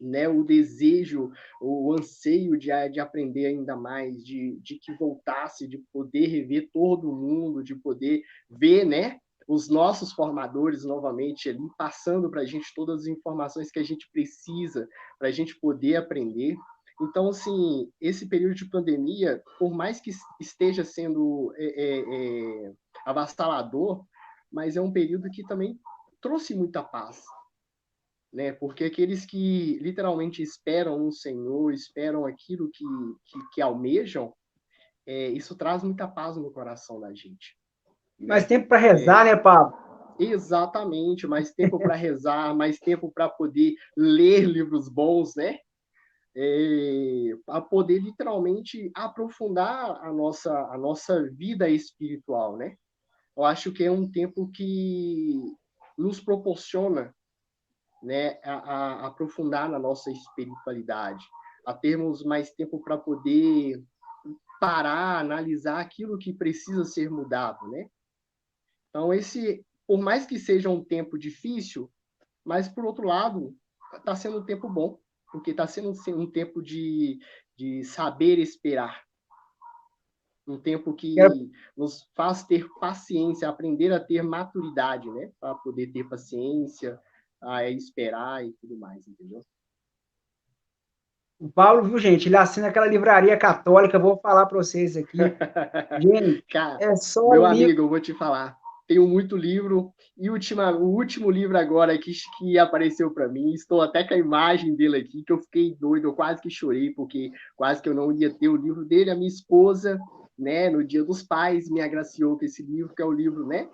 Né, o desejo, o anseio de aprender ainda mais, de que voltasse, de poder rever todo mundo, de poder ver, né, os nossos formadores novamente ali, passando para a gente todas as informações que a gente precisa para a gente poder aprender. Então, assim, esse período de pandemia, por mais que esteja sendo avassalador, mas é um período que também trouxe muita paz. Né? Porque aqueles que literalmente esperam no Senhor, esperam aquilo que almejam, isso traz muita paz no coração da gente. Né? Mais tempo para rezar, né, Pablo? Exatamente, mais tempo para rezar, mais tempo para poder ler livros bons, né? Para poder literalmente aprofundar a nossa vida espiritual, né? Eu acho que é um tempo que nos proporciona, né, a aprofundar na nossa espiritualidade, a termos mais tempo para poder parar, analisar aquilo que precisa ser mudado, né? Então, por mais que seja um tempo difícil, mas, por outro lado, está sendo um tempo bom, porque está sendo um tempo de saber esperar, um tempo que nos faz ter paciência, aprender a ter maturidade, né? Para poder ter paciência, a esperar e tudo mais, entendeu? O Paulo, viu, gente? Ele assina aquela livraria católica, vou falar para vocês aqui. Gente, cara, é só meu amigo, eu vou te falar. Tenho muito livro, e o último livro agora que apareceu para mim, estou até com a imagem dele aqui, que eu fiquei doido, eu quase que chorei, porque quase que eu não ia ter o livro dele. A minha esposa, né, no Dia dos Pais, me agraciou com esse livro, que é o livro, né,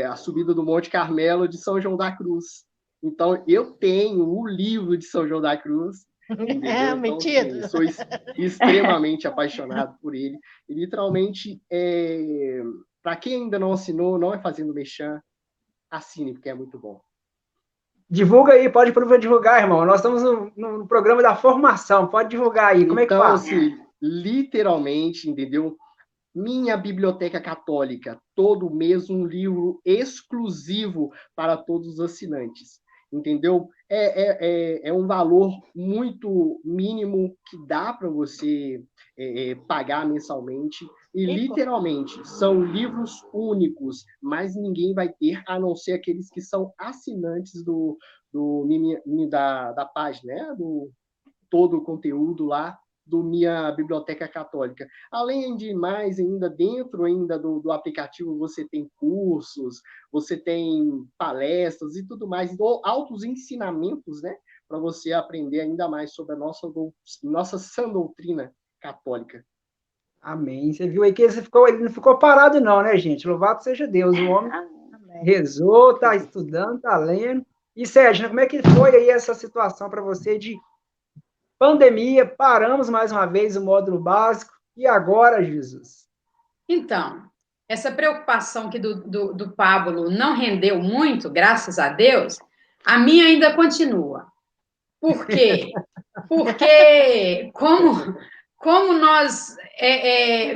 A Subida do Monte Carmelo, de São João da Cruz. Então, eu tenho o livro de São João da Cruz, entendeu? Então, assim, sou extremamente apaixonado por ele. E, literalmente, para quem ainda não assinou, não é fazendo mexã, assine, porque é muito bom. Divulga aí, pode divulgar, irmão. Nós estamos no programa da formação, pode divulgar aí. Como é que faz? Então, assim, literalmente, entendeu? Minha Biblioteca Católica, todo mês um livro exclusivo para todos os assinantes, entendeu? É um valor muito mínimo que dá para você pagar mensalmente, e literalmente são livros únicos, mas ninguém vai ter, a não ser aqueles que são assinantes da página, né? Do todo o conteúdo lá do Minha Biblioteca Católica. Além de mais, ainda dentro ainda do aplicativo, você tem cursos, você tem palestras e tudo mais, altos ensinamentos, né, para você aprender ainda mais sobre a nossa sã doutrina católica. Amém. Você viu aí que ele não ficou parado não, né, gente? Louvado seja Deus. O homem rezou, está estudando, está lendo. E, Sérgio, como é que foi aí essa situação para você de pandemia? Paramos mais uma vez o módulo básico. E agora, Jesus? Então, essa preocupação que do Pablo não rendeu muito, graças a Deus, a minha ainda continua. Por quê? Porque como nós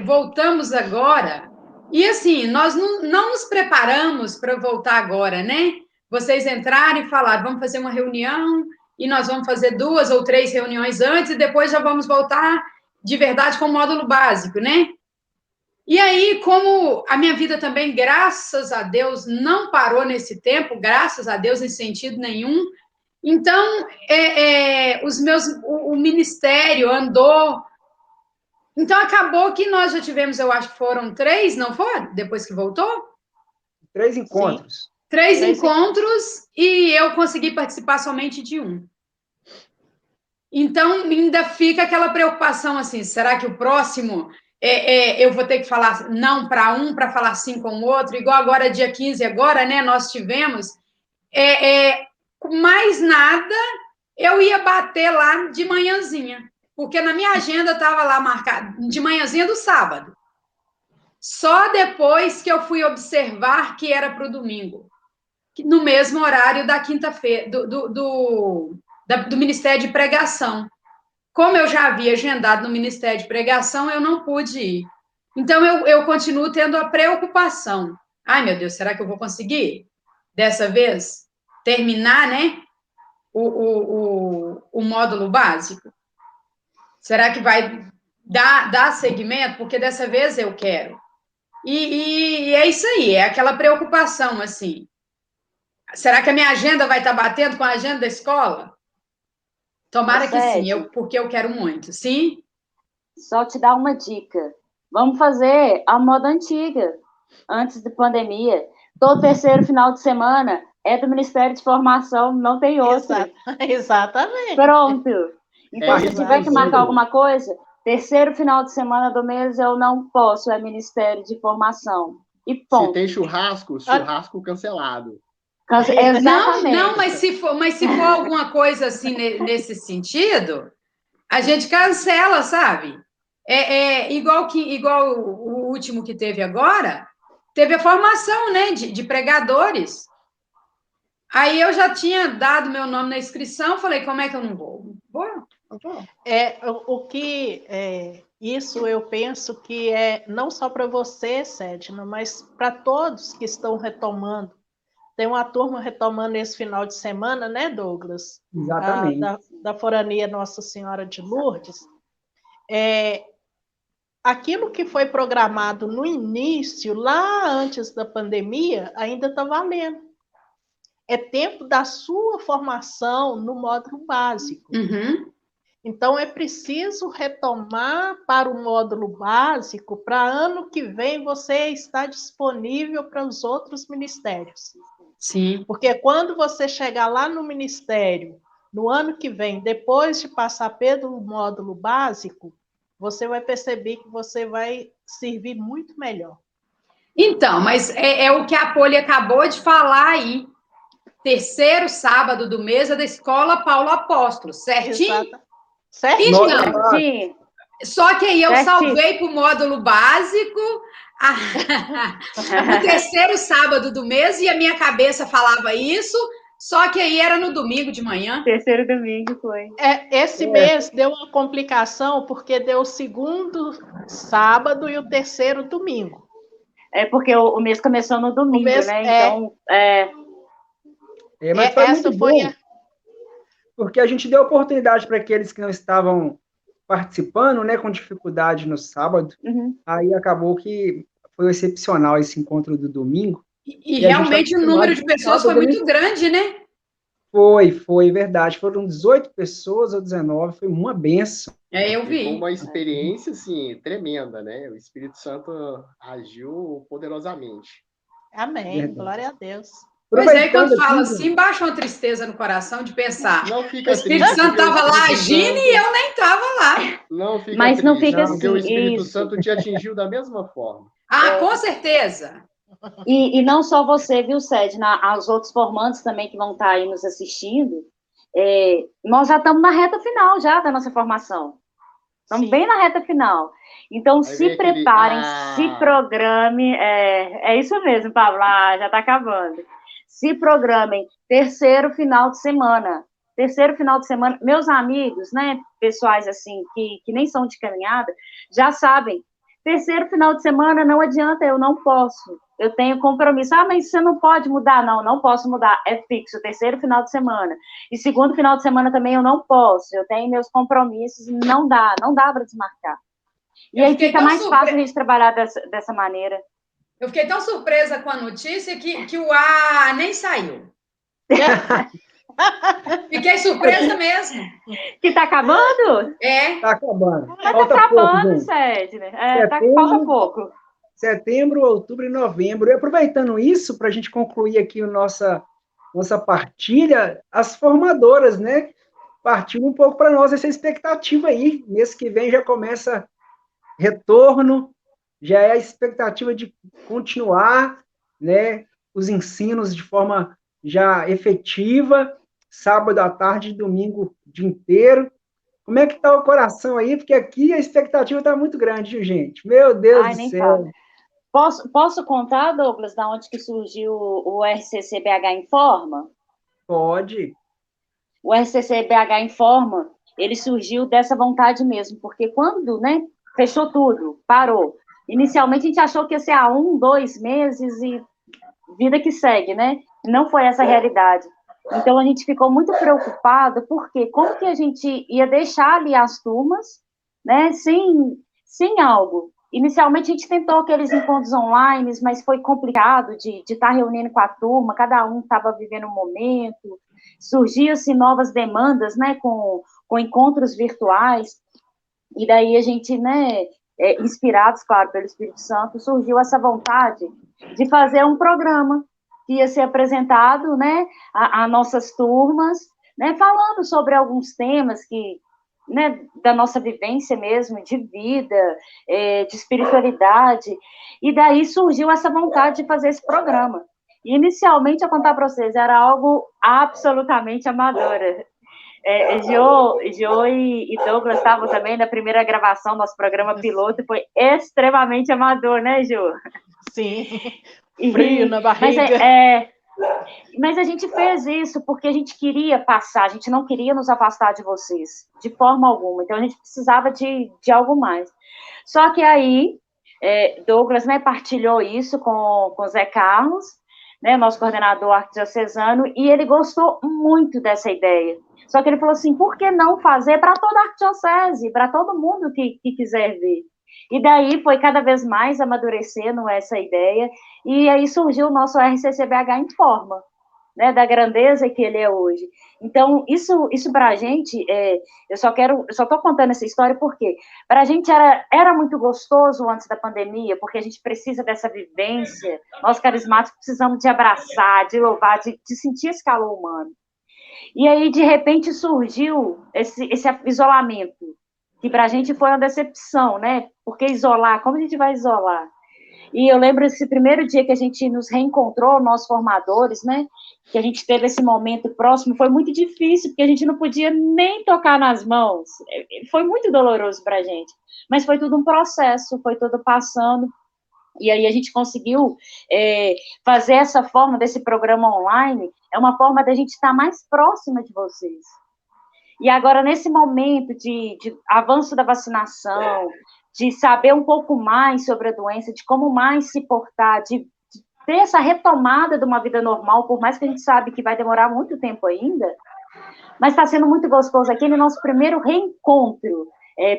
voltamos agora, e assim, nós não nos preparamos para voltar agora, né? Vocês entraram e falaram, vamos fazer uma reunião, e nós vamos fazer 2 ou 3 reuniões antes, e depois já vamos voltar de verdade com o módulo básico, né? E aí, como a minha vida também, graças a Deus, não parou nesse tempo, graças a Deus, em sentido nenhum, Então, o ministério andou. Então, acabou que nós já tivemos, eu acho que foram 3, não foi? Depois que voltou? 3 encontros. Sim. 3 encontros e eu consegui participar somente de 1. Então, ainda fica aquela preocupação assim, será que o próximo eu vou ter que falar não para um, para falar sim com o outro, igual agora, dia 15, agora, né, nós tivemos, mais nada, eu ia bater lá de manhãzinha, porque na minha agenda estava lá marcado, de manhãzinha do sábado. Só depois que eu fui observar que era para o domingo, no mesmo horário da quinta-feira, do Ministério de Pregação. Como eu já havia agendado no Ministério de Pregação, eu não pude ir. Então, eu continuo tendo a preocupação. Ai, meu Deus, será que eu vou conseguir, dessa vez, terminar, né, o módulo básico? Será que vai dar seguimento? Porque dessa vez eu quero. E é isso aí, é aquela preocupação, assim. Será que a minha agenda vai estar batendo com a agenda da escola? Tomara que sim, porque eu quero muito. Sim? Só te dar uma dica. Vamos fazer a moda antiga, antes da pandemia. Todo terceiro final de semana é do Ministério de Formação, não tem outro. Exatamente. Pronto. Então, se tiver que marcar alguma coisa, terceiro final de semana do mês eu não posso, é Ministério de Formação. E ponto. Se tem churrasco cancelado. Exatamente. Não, mas se for alguma coisa assim nesse sentido, a gente cancela, sabe? Igual o último que teve agora, teve a formação, né, de pregadores. Aí eu já tinha dado meu nome na inscrição, falei, como é que eu não vou? Vou. Isso eu penso que é não só para você, Sedna, mas para todos que estão retomando. Tem uma turma retomando esse final de semana, né, Douglas? Exatamente. Da Forania Nossa Senhora de Lourdes. Aquilo que foi programado no início, lá antes da pandemia, ainda está valendo. É tempo da sua formação no módulo básico. Uhum. Então, é preciso retomar para o módulo básico, para ano que vem você estar disponível para os outros ministérios. Sim. Porque quando você chegar lá no ministério, no ano que vem, depois de passar pelo módulo básico, você vai perceber que você vai servir muito melhor. Então, mas é o que a Poli acabou de falar aí. Terceiro sábado do mês é da Escola Paulo Apóstolo, certinho? Exato. Certinho. Então, Sim. Só que aí eu salvei para o módulo básico no terceiro sábado do mês e a minha cabeça falava isso, só que aí era no domingo de manhã. Terceiro domingo foi. Esse mês deu uma complicação porque deu o segundo sábado e o terceiro domingo. É porque o mês começou no domingo, né? Então, mas foi muito bom, porque a gente deu oportunidade para aqueles que não estavam participando, né, com dificuldade no sábado. Uhum. Aí acabou que foi excepcional esse encontro do domingo. E realmente o número de pessoas foi muito grande, né? Foi verdade. Foram 18 pessoas ou 19, foi uma benção. Eu vi. Foi uma experiência, assim, tremenda, né? O Espírito Santo agiu poderosamente. Amém, verdade. Glória a Deus. Pois é, quando fala assim, baixa uma tristeza no coração de pensar. Não fica o Espírito Santo estava lá agindo e eu nem estava lá. Não fica Mas triste, não fica assim. Porque o Espírito Santo te atingiu da mesma forma. Com certeza. E não só você, viu, Sedna? Os outros formandos também que vão estar aí nos assistindo. Nós já estamos na reta final já da nossa formação. Estamos bem na reta final. Então, se preparem, se programem. É isso mesmo, Pablo. Já está acabando. Se programem. Terceiro final de semana. Meus amigos, né, pessoais assim, que nem são de caminhada, já sabem. Terceiro final de semana não adianta, eu não posso. Eu tenho compromisso. Mas você não pode mudar? Não posso mudar. É fixo, terceiro final de semana. E segundo final de semana também eu não posso. Eu tenho meus compromissos, não dá para desmarcar. E aí fica mais fácil a gente trabalhar dessa maneira. Eu fiquei tão surpresa com a notícia que o A nem saiu. Fiquei surpresa mesmo. Que tá acabando? É. Tá acabando. Mas tá acabando, Sidney. Falta pouco. Setembro, outubro e novembro. E aproveitando isso, para a gente concluir aqui nossa partilha, as formadoras, né? Partiu um pouco para nós essa expectativa aí. Mês que vem já começa retorno, já é a expectativa de continuar, né? Os ensinos de forma já efetiva, sábado à tarde e domingo o dia inteiro. Como é que está o coração aí? Porque aqui a expectativa está muito grande, viu, gente? Meu Deus do nem céu. Fala. Posso contar, Douglas, da onde que surgiu o RCCBH Informa? Pode. O RCCBH Informa, ele surgiu dessa vontade mesmo, porque quando, né, fechou tudo, parou. Inicialmente a gente achou que ia ser 1, 2 meses e vida que segue, né? Não foi essa a realidade. Então a gente ficou muito preocupado, porque como que a gente ia deixar ali as turmas, né, sem algo? Inicialmente a gente tentou aqueles encontros online, mas foi complicado de estar reunindo com a turma, cada um estava vivendo um momento, surgiam-se novas demandas, né, com encontros virtuais, e daí a gente, né, inspirados, claro, pelo Espírito Santo, surgiu essa vontade de fazer um programa que ia ser apresentado, né, a nossas turmas, né, falando sobre alguns temas que, né, da nossa vivência mesmo, de vida, de espiritualidade, e daí surgiu essa vontade de fazer esse programa. E inicialmente, eu contar para vocês, era algo absolutamente amador. Jo e Douglas estavam também na primeira gravação do nosso programa piloto, foi extremamente amador, né, Jo? Sim, frio na barriga. Mas a gente fez isso porque a gente queria passar, a gente não queria nos afastar de vocês, de forma alguma, então a gente precisava de algo mais. Só que aí, Douglas, né, partilhou isso com o Zé Carlos, né, nosso coordenador arquidiocesano, e ele gostou muito dessa ideia. Só que ele falou assim, por que não fazer para toda a arquidiocese, para todo mundo que quiser ver? E daí foi cada vez mais amadurecendo essa ideia, e aí surgiu o nosso RCCBH Informa, né, da grandeza que ele é hoje. Então, isso para a gente, eu só estou contando essa história porque para a gente era muito gostoso antes da pandemia, porque a gente precisa dessa vivência, nós carismáticos precisamos de abraçar, de louvar, de sentir esse calor humano. E aí, de repente, surgiu esse isolamento, que para a gente foi uma decepção, né? Porque isolar, como a gente vai isolar? E eu lembro esse primeiro dia que a gente nos reencontrou, nós formadores, né? Que a gente teve esse momento próximo, foi muito difícil, porque a gente não podia nem tocar nas mãos. Foi muito doloroso para a gente. Mas foi tudo um processo, foi tudo passando. E aí a gente conseguiu fazer essa forma desse programa online, é uma forma da gente estar mais próxima de vocês. E agora, nesse momento de avanço da vacinação, de saber um pouco mais sobre a doença, de como mais se portar, de ter essa retomada de uma vida normal, por mais que a gente sabe que vai demorar muito tempo ainda, mas está sendo muito gostoso. Aquele nosso primeiro reencontro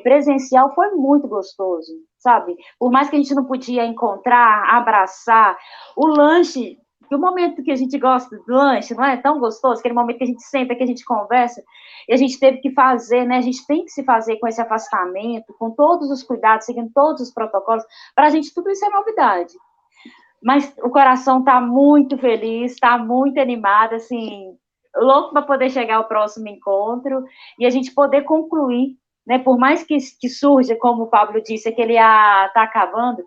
presencial foi muito gostoso, sabe? Por mais que a gente não podia encontrar, abraçar, o lanche, o momento que a gente gosta do lanche, não é tão gostoso, aquele momento que a gente senta, que a gente conversa, e a gente teve que fazer, né? A gente tem que se fazer com esse afastamento, com todos os cuidados, seguindo todos os protocolos, para a gente tudo isso é novidade. Mas o coração está muito feliz, está muito animado, assim, louco para poder chegar ao próximo encontro e a gente poder concluir, né? Por mais que surja, como o Pablo disse, que ele está acabando,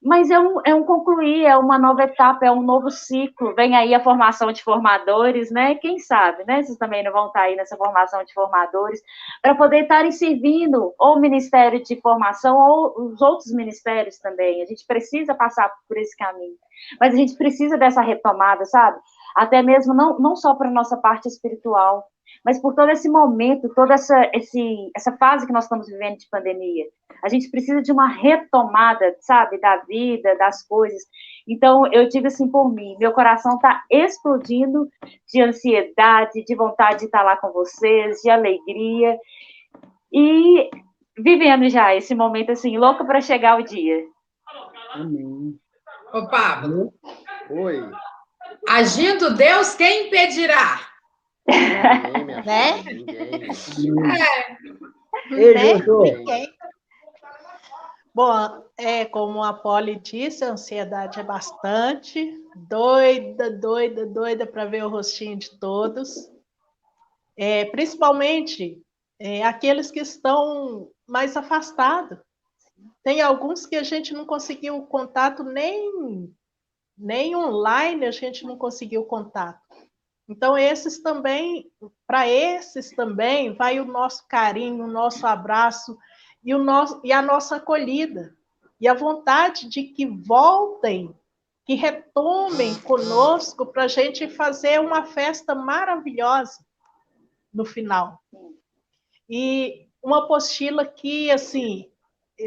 mas é um concluir, é uma nova etapa, é um novo ciclo. Vem aí a formação de formadores, né? Quem sabe, né? Vocês também não vão estar aí nessa formação de formadores, para poder estarem servindo ou o Ministério de Formação ou os outros ministérios também. A gente precisa passar por esse caminho, mas a gente precisa dessa retomada, sabe? Até mesmo não só para a nossa parte espiritual, mas por todo esse momento, toda essa fase que nós estamos vivendo de pandemia. A gente precisa de uma retomada, sabe, da vida, das coisas. Então, eu digo assim por mim, meu coração está explodindo de ansiedade, de vontade de estar lá com vocês, de alegria, e vivendo já esse momento, assim, louca para chegar o dia. Amém. Ô, Pablo. Oi. Agindo Deus, quem impedirá? Ninguém, minha Né? filha, ninguém. Ei, Né? Jojo, Ninguém. Bom, como a Polly disse, a ansiedade é bastante. Doida para ver o rostinho de todos. Principalmente aqueles que estão mais afastados. Tem alguns que a gente não conseguiu contato, nem online a gente não conseguiu contato. Então, para esses também, vai o nosso carinho, o nosso abraço e a nossa acolhida. E a vontade de que voltem, que retomem conosco para a gente fazer uma festa maravilhosa no final. E uma apostila que, assim,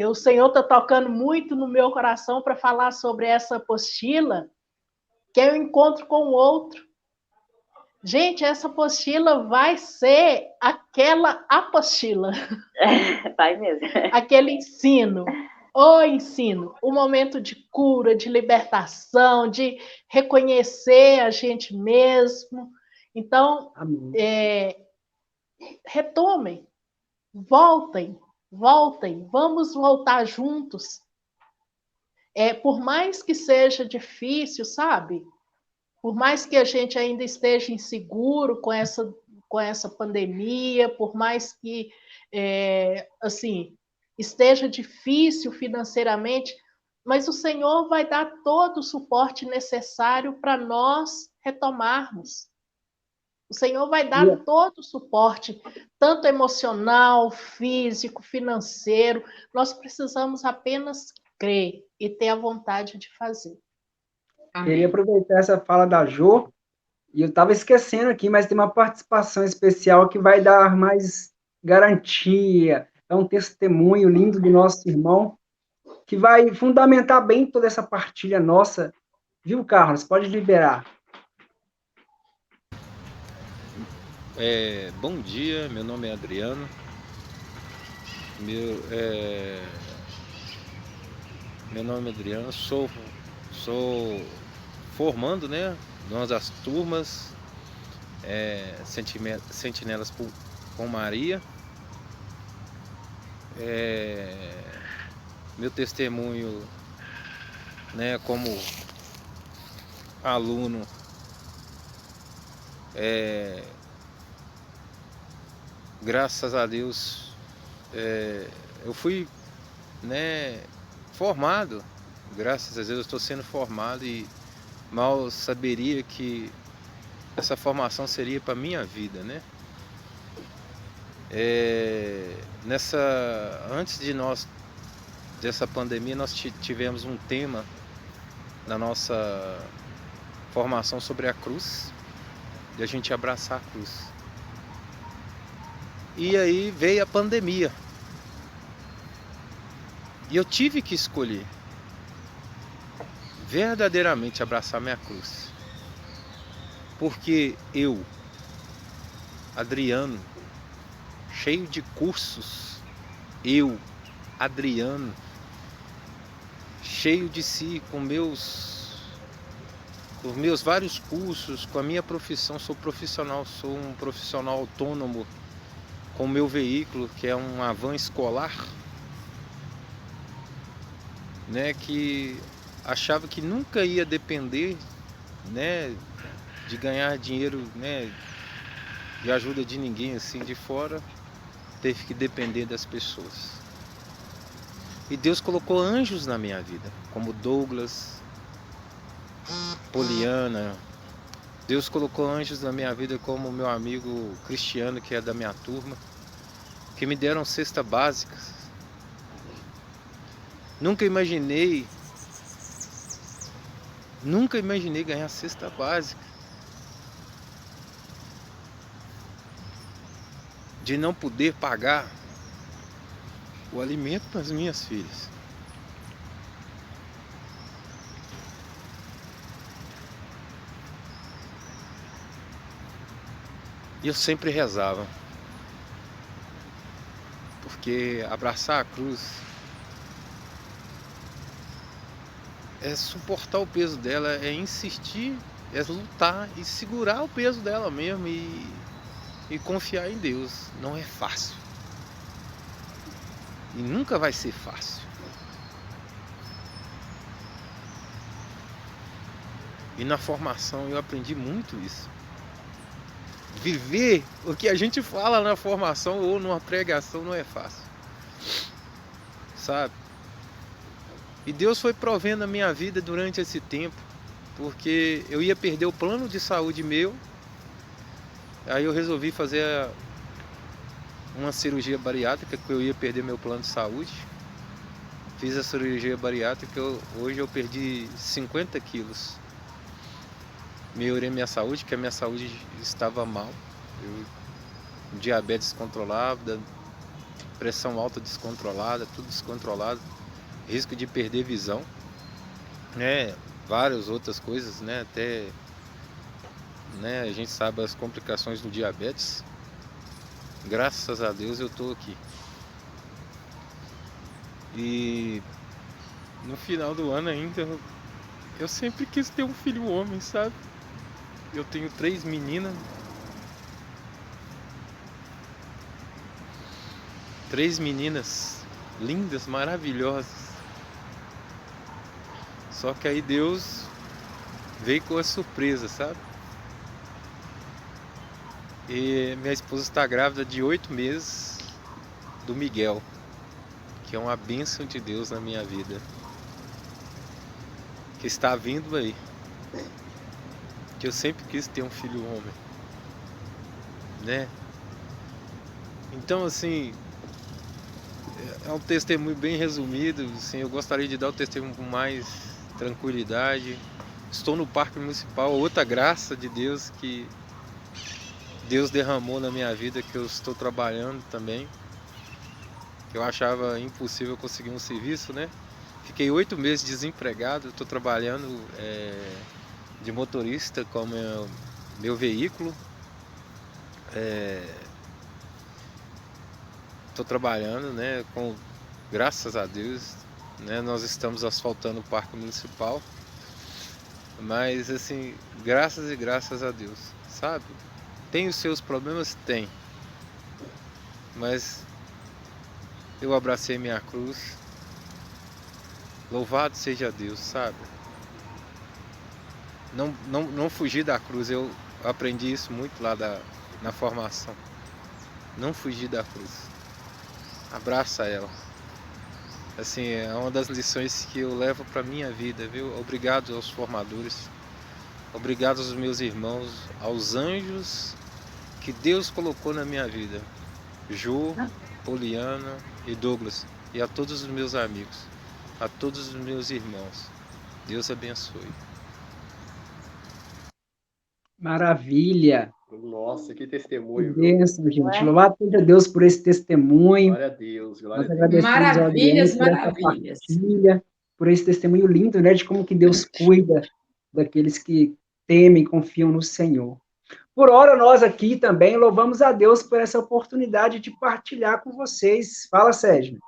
o Senhor está tocando muito no meu coração para falar sobre essa apostila, que é o encontro com o outro. Gente, essa apostila vai ser aquela apostila. Vai mesmo. Aquele ensino. O ensino. O momento de cura, de libertação, de reconhecer a gente mesmo. Então, retomem. Voltem. Vamos voltar juntos. Por mais que seja difícil, sabe? Por mais que a gente ainda esteja inseguro com essa pandemia, por mais que assim esteja difícil financeiramente, mas o Senhor vai dar todo o suporte necessário para nós retomarmos. O Senhor vai dar todo o suporte, tanto emocional, físico, financeiro. Nós precisamos apenas crer e ter a vontade de fazer. Amém. Queria aproveitar essa fala da Jo, e eu estava esquecendo aqui, mas tem uma participação especial que vai dar mais garantia, é um testemunho lindo do nosso irmão, que vai fundamentar bem toda essa partilha nossa. Viu, Carlos? Pode liberar. Bom dia, meu nome é Adriano. Meu nome é Adriano, sou formando, né, numa das turmas Sentinelas com Maria. Meu testemunho, né, como aluno, graças a Deus, eu fui, né, formado. Graças a Deus eu estou sendo formado e mal saberia que essa formação seria para minha vida, né? Antes dessa pandemia, nós tivemos um tema na nossa formação sobre a cruz, de a gente abraçar a cruz. E aí veio a pandemia. E eu tive que escolher verdadeiramente abraçar minha cruz. Porque eu, Adriano, cheio de cursos, Adriano, cheio de si, com meus vários cursos, com a minha profissão, sou um profissional autônomo, com o meu veículo, que é uma van escolar, né, que achava que nunca ia depender, né, de ganhar dinheiro, né, de ajuda de ninguém assim de fora, teve que depender das pessoas. E Deus colocou anjos na minha vida, como Douglas, Poliana. Deus colocou anjos na minha vida, como o meu amigo Cristiano, que é da minha turma, que me deram cesta básica. Nunca imaginei ganhar cesta básica. De não poder pagar o alimento para as minhas filhas. E eu sempre rezava, porque abraçar a cruz é suportar o peso dela, é insistir, é lutar e segurar o peso dela mesmo. E E confiar em Deus não é fácil. E nunca vai ser fácil. E na formação eu aprendi muito isso. Viver o que a gente fala na formação ou numa pregação não é fácil. Sabe? E Deus foi provendo a minha vida durante esse tempo. Porque eu ia perder o plano de saúde meu. Aí eu resolvi fazer uma cirurgia bariátrica, que eu ia perder meu plano de saúde. Fiz a cirurgia bariátrica, hoje eu perdi 50 quilos. Melhorei minha saúde, que a minha saúde estava mal. Diabetes descontrolada, pressão alta descontrolada, tudo descontrolado. Risco de perder visão, né? Várias outras coisas, né? Até, né, a gente sabe as complicações do diabetes. Graças a Deus eu tô aqui. E no final do ano ainda, eu sempre quis ter um filho homem, sabe? Eu tenho 3 meninas. 3 meninas lindas, maravilhosas. Só que aí Deus veio com a surpresa, sabe? E minha esposa está grávida de 8 meses do Miguel, que é uma bênção de Deus na minha vida, que está vindo aí. Que eu sempre quis ter um filho homem, né? Então, assim, é um testemunho bem resumido. Assim, eu gostaria de dar o testemunho com mais tranquilidade. Estou no Parque Municipal, outra graça de Deus que Deus derramou na minha vida, que eu estou trabalhando também. Eu achava impossível conseguir um serviço, né? Fiquei 8 meses desempregado, estou trabalhando de motorista com meu veículo. Estou trabalhando, né? Graças a Deus, né? Nós estamos asfaltando o Parque Municipal. Mas assim, graças e graças a Deus, sabe? Tem os seus problemas? Tem. Mas eu abracei minha cruz. Louvado seja Deus, sabe? Não fugi da cruz. Eu aprendi isso muito lá na formação. Não fugir da cruz. Abraça ela. Assim, é uma das lições que eu levo para minha vida, viu? Obrigado aos formadores. Obrigado aos meus irmãos, aos anjos que Deus colocou na minha vida. Ju, Poliana e Douglas. E a todos os meus amigos. A todos os meus irmãos. Deus abençoe. Maravilha. Nossa, que Que testemunho, viu? bênção, gente. Louvado seja Deus por esse testemunho. Glória a Deus, glória Nós a Deus. agradecemos ao Adriano Maravilhas, por essa maravilhas. partilha, por esse testemunho lindo, né, de como que Deus cuida daqueles que temem, confiam no Senhor. Por hora, nós aqui também louvamos a Deus por essa oportunidade de partilhar com vocês. Fala, Sérgio.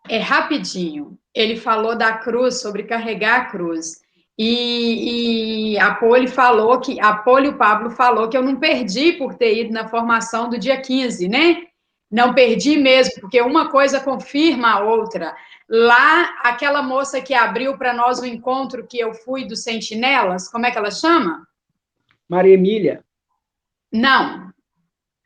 É rapidinho. Ele falou da cruz, sobre carregar a cruz. E a Poli e o Pablo falou que eu não perdi por ter ido na formação do dia 15, né? Não perdi mesmo, porque uma coisa confirma a outra. Lá, aquela moça que abriu para nós o encontro que eu fui dos Sentinelas, como é que ela chama? Maria Emília. Não.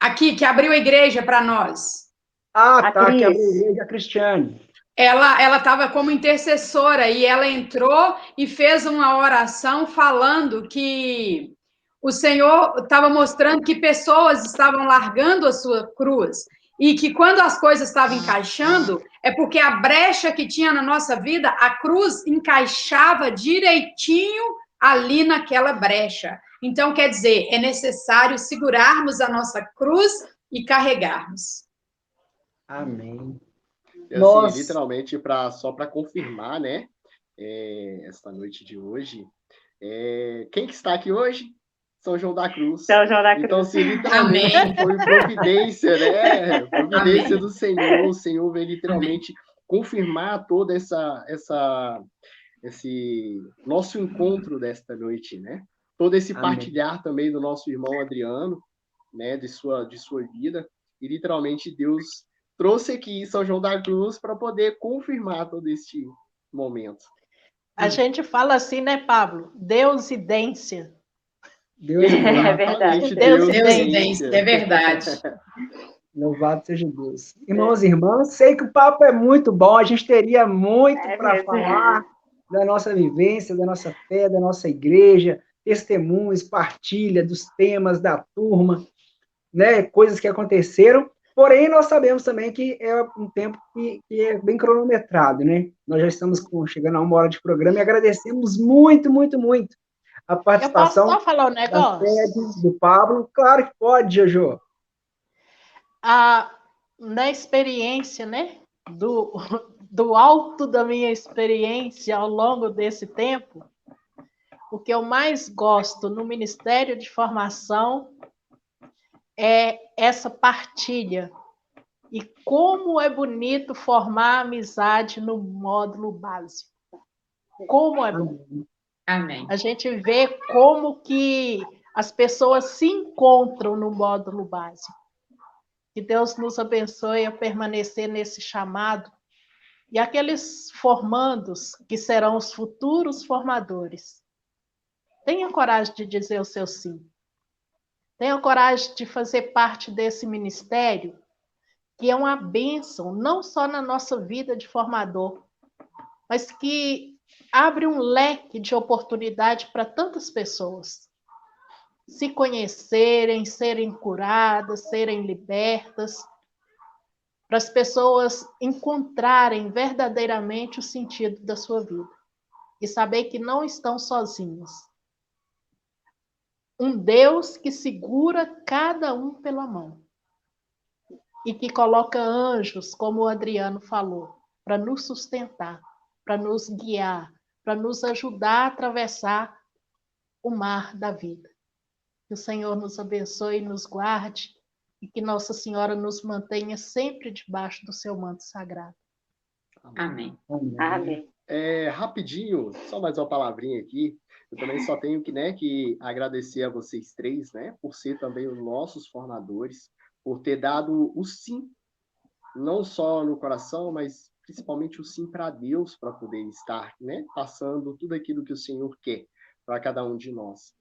Aqui, que abriu a igreja para nós. Ah, A tá, que é a Cris. igreja Cristiane. Ela estava como intercessora e ela entrou e fez uma oração falando que o Senhor estava mostrando que pessoas estavam largando a sua cruz e que quando as coisas estavam encaixando é porque a brecha que tinha na nossa vida, a cruz encaixava direitinho ali naquela brecha. Então, quer dizer, é necessário segurarmos a nossa cruz e carregarmos. Amém. E assim, Nós... literalmente, só para confirmar, né, esta noite de hoje, quem que está aqui hoje? São João da Cruz. São João da Cruz. Então, se literalmente Amém. foi providência, né? Providência Amém. do Senhor. O Senhor veio literalmente confirmar toda esse nosso encontro desta noite, né? Todo esse Amém. partilhar também do nosso irmão Adriano, né, de sua vida, e literalmente Deus trouxe aqui São João da Cruz para poder confirmar todo este momento. A gente fala assim, né, Pablo? Deusidência. É verdade. Deusidência, é verdade. Louvado seja Deus. Irmãos e irmãs, sei que o papo é muito bom, a gente teria muito para falar da nossa vivência, da nossa fé, da nossa igreja, testemunhos, partilha dos temas da turma, né, coisas que aconteceram, porém nós sabemos também que é um tempo que é bem cronometrado, né? Nós já estamos chegando a 1 hora de programa e agradecemos muito, muito, muito a participação. Eu posso só falar um negócio? Do Pablo. Claro que pode, Jojo. Na experiência, né? Do alto da minha experiência ao longo desse tempo, o que eu mais gosto no Ministério de Formação é essa partilha. E como é bonito formar amizade no módulo básico. Como é bom. Amém. A gente vê como que as pessoas se encontram no módulo básico. Que Deus nos abençoe a permanecer nesse chamado. E aqueles formandos que serão os futuros formadores, tenha coragem de dizer o seu sim. Tenha coragem de fazer parte desse ministério, que é uma bênção, não só na nossa vida de formador, mas que abre um leque de oportunidade para tantas pessoas se conhecerem, serem curadas, serem libertas, para as pessoas encontrarem verdadeiramente o sentido da sua vida e saber que não estão sozinhos. Um Deus que segura cada um pela mão e que coloca anjos, como o Adriano falou, para nos sustentar, para nos guiar, para nos ajudar a atravessar o mar da vida. Que o Senhor nos abençoe e nos guarde e que Nossa Senhora nos mantenha sempre debaixo do seu manto sagrado. Amém. Amém. Rapidinho, só mais uma palavrinha aqui. Eu também só tenho que agradecer a vocês três, né, por ser também os nossos formadores, por ter dado o sim, não só no coração, mas principalmente o sim para Deus, para poder estar, né, passando tudo aquilo que o Senhor quer para cada um de nós.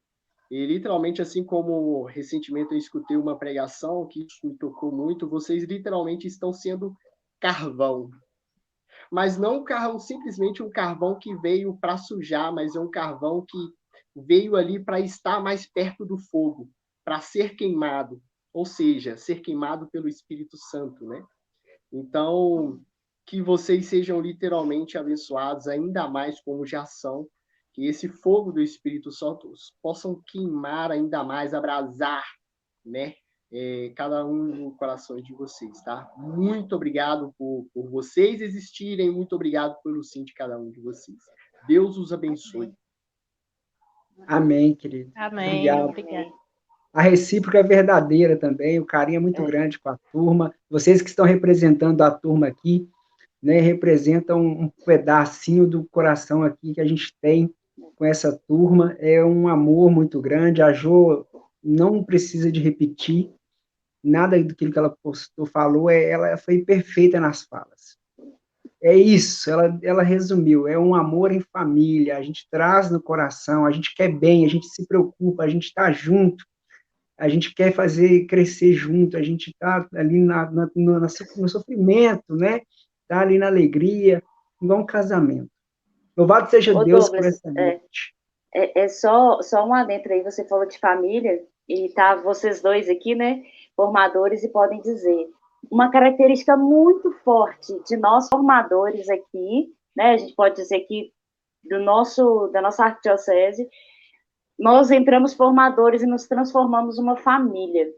E literalmente, assim como recentemente eu escutei uma pregação que isso me tocou muito, vocês literalmente estão sendo carvão. Mas não simplesmente um carvão que veio para sujar, mas é um carvão que veio ali para estar mais perto do fogo, para ser queimado, ou seja, ser queimado pelo Espírito Santo, né? Então, que vocês sejam literalmente abençoados ainda mais como já são, que esse fogo do Espírito Santo possam queimar ainda mais, abrasar, né? Cada um no coração de vocês, tá? Muito obrigado por vocês existirem, muito obrigado pelo sim de cada um de vocês. Deus os abençoe. Amém, querido. Amém. Obrigado. A recíproca é verdadeira também, o carinho é muito grande com a turma. Vocês que estão representando a turma aqui, né, representam um pedacinho do coração aqui que a gente tem com essa turma. É um amor muito grande. A Jo não precisa de repetir nada do que ela falou, ela foi perfeita nas falas. É isso, ela resumiu, é um amor em família, a gente traz no coração, a gente quer bem, a gente se preocupa, a gente está junto, a gente quer fazer crescer junto, a gente está ali no sofrimento, né? Está ali na alegria, igual um casamento. Louvado seja Deus, Douglas, por essa noite. Só um adentro aí, você falou de família, e tá vocês dois aqui, né, formadores, e podem dizer, uma característica muito forte de nós formadores aqui, né, a gente pode dizer que da nossa arquidiocese, nós entramos formadores e nos transformamos uma família.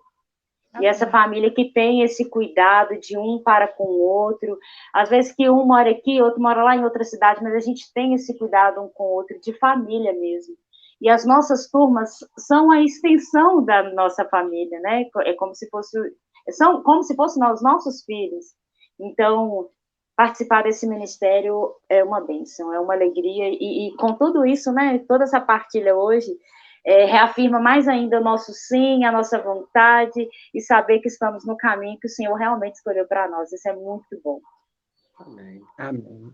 E essa família que tem esse cuidado de um para com o outro, às vezes que um mora aqui, outro mora lá em outra cidade, mas a gente tem esse cuidado um com o outro, de família mesmo. E as nossas turmas são a extensão da nossa família, né? É como se fossem os nossos filhos. Então, participar desse ministério é uma bênção, é uma alegria. E com tudo isso, né? Toda essa partilha hoje, reafirma mais ainda o nosso sim, a nossa vontade, e saber que estamos no caminho que o Senhor realmente escolheu para nós. Isso é muito bom. Amém. Amém.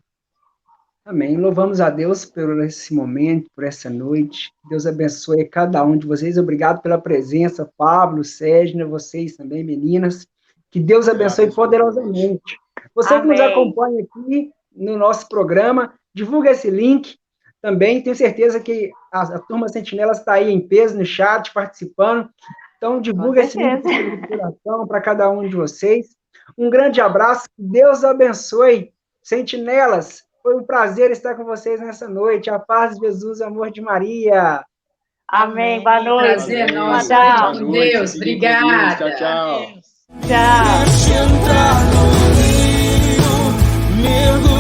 Amém. Louvamos a Deus por esse momento, por essa noite. Deus abençoe cada um de vocês. Obrigado pela presença, Pablo, Sérgio, vocês também, meninas. Que Deus abençoe poderosamente. Você que nos acompanha aqui no nosso programa, divulga esse link também. Tenho certeza que a Turma Sentinelas está aí em peso no chat, participando. Então, divulga esse link de coração para cada um de vocês. Um grande abraço. Que Deus abençoe. Sentinelas, foi um prazer estar com vocês nessa noite. A paz de Jesus, o amor de Maria. Amém. Boa noite. Prazer nosso. Tchau. Com Deus. Obrigada. Tchau, tchau. Tchau.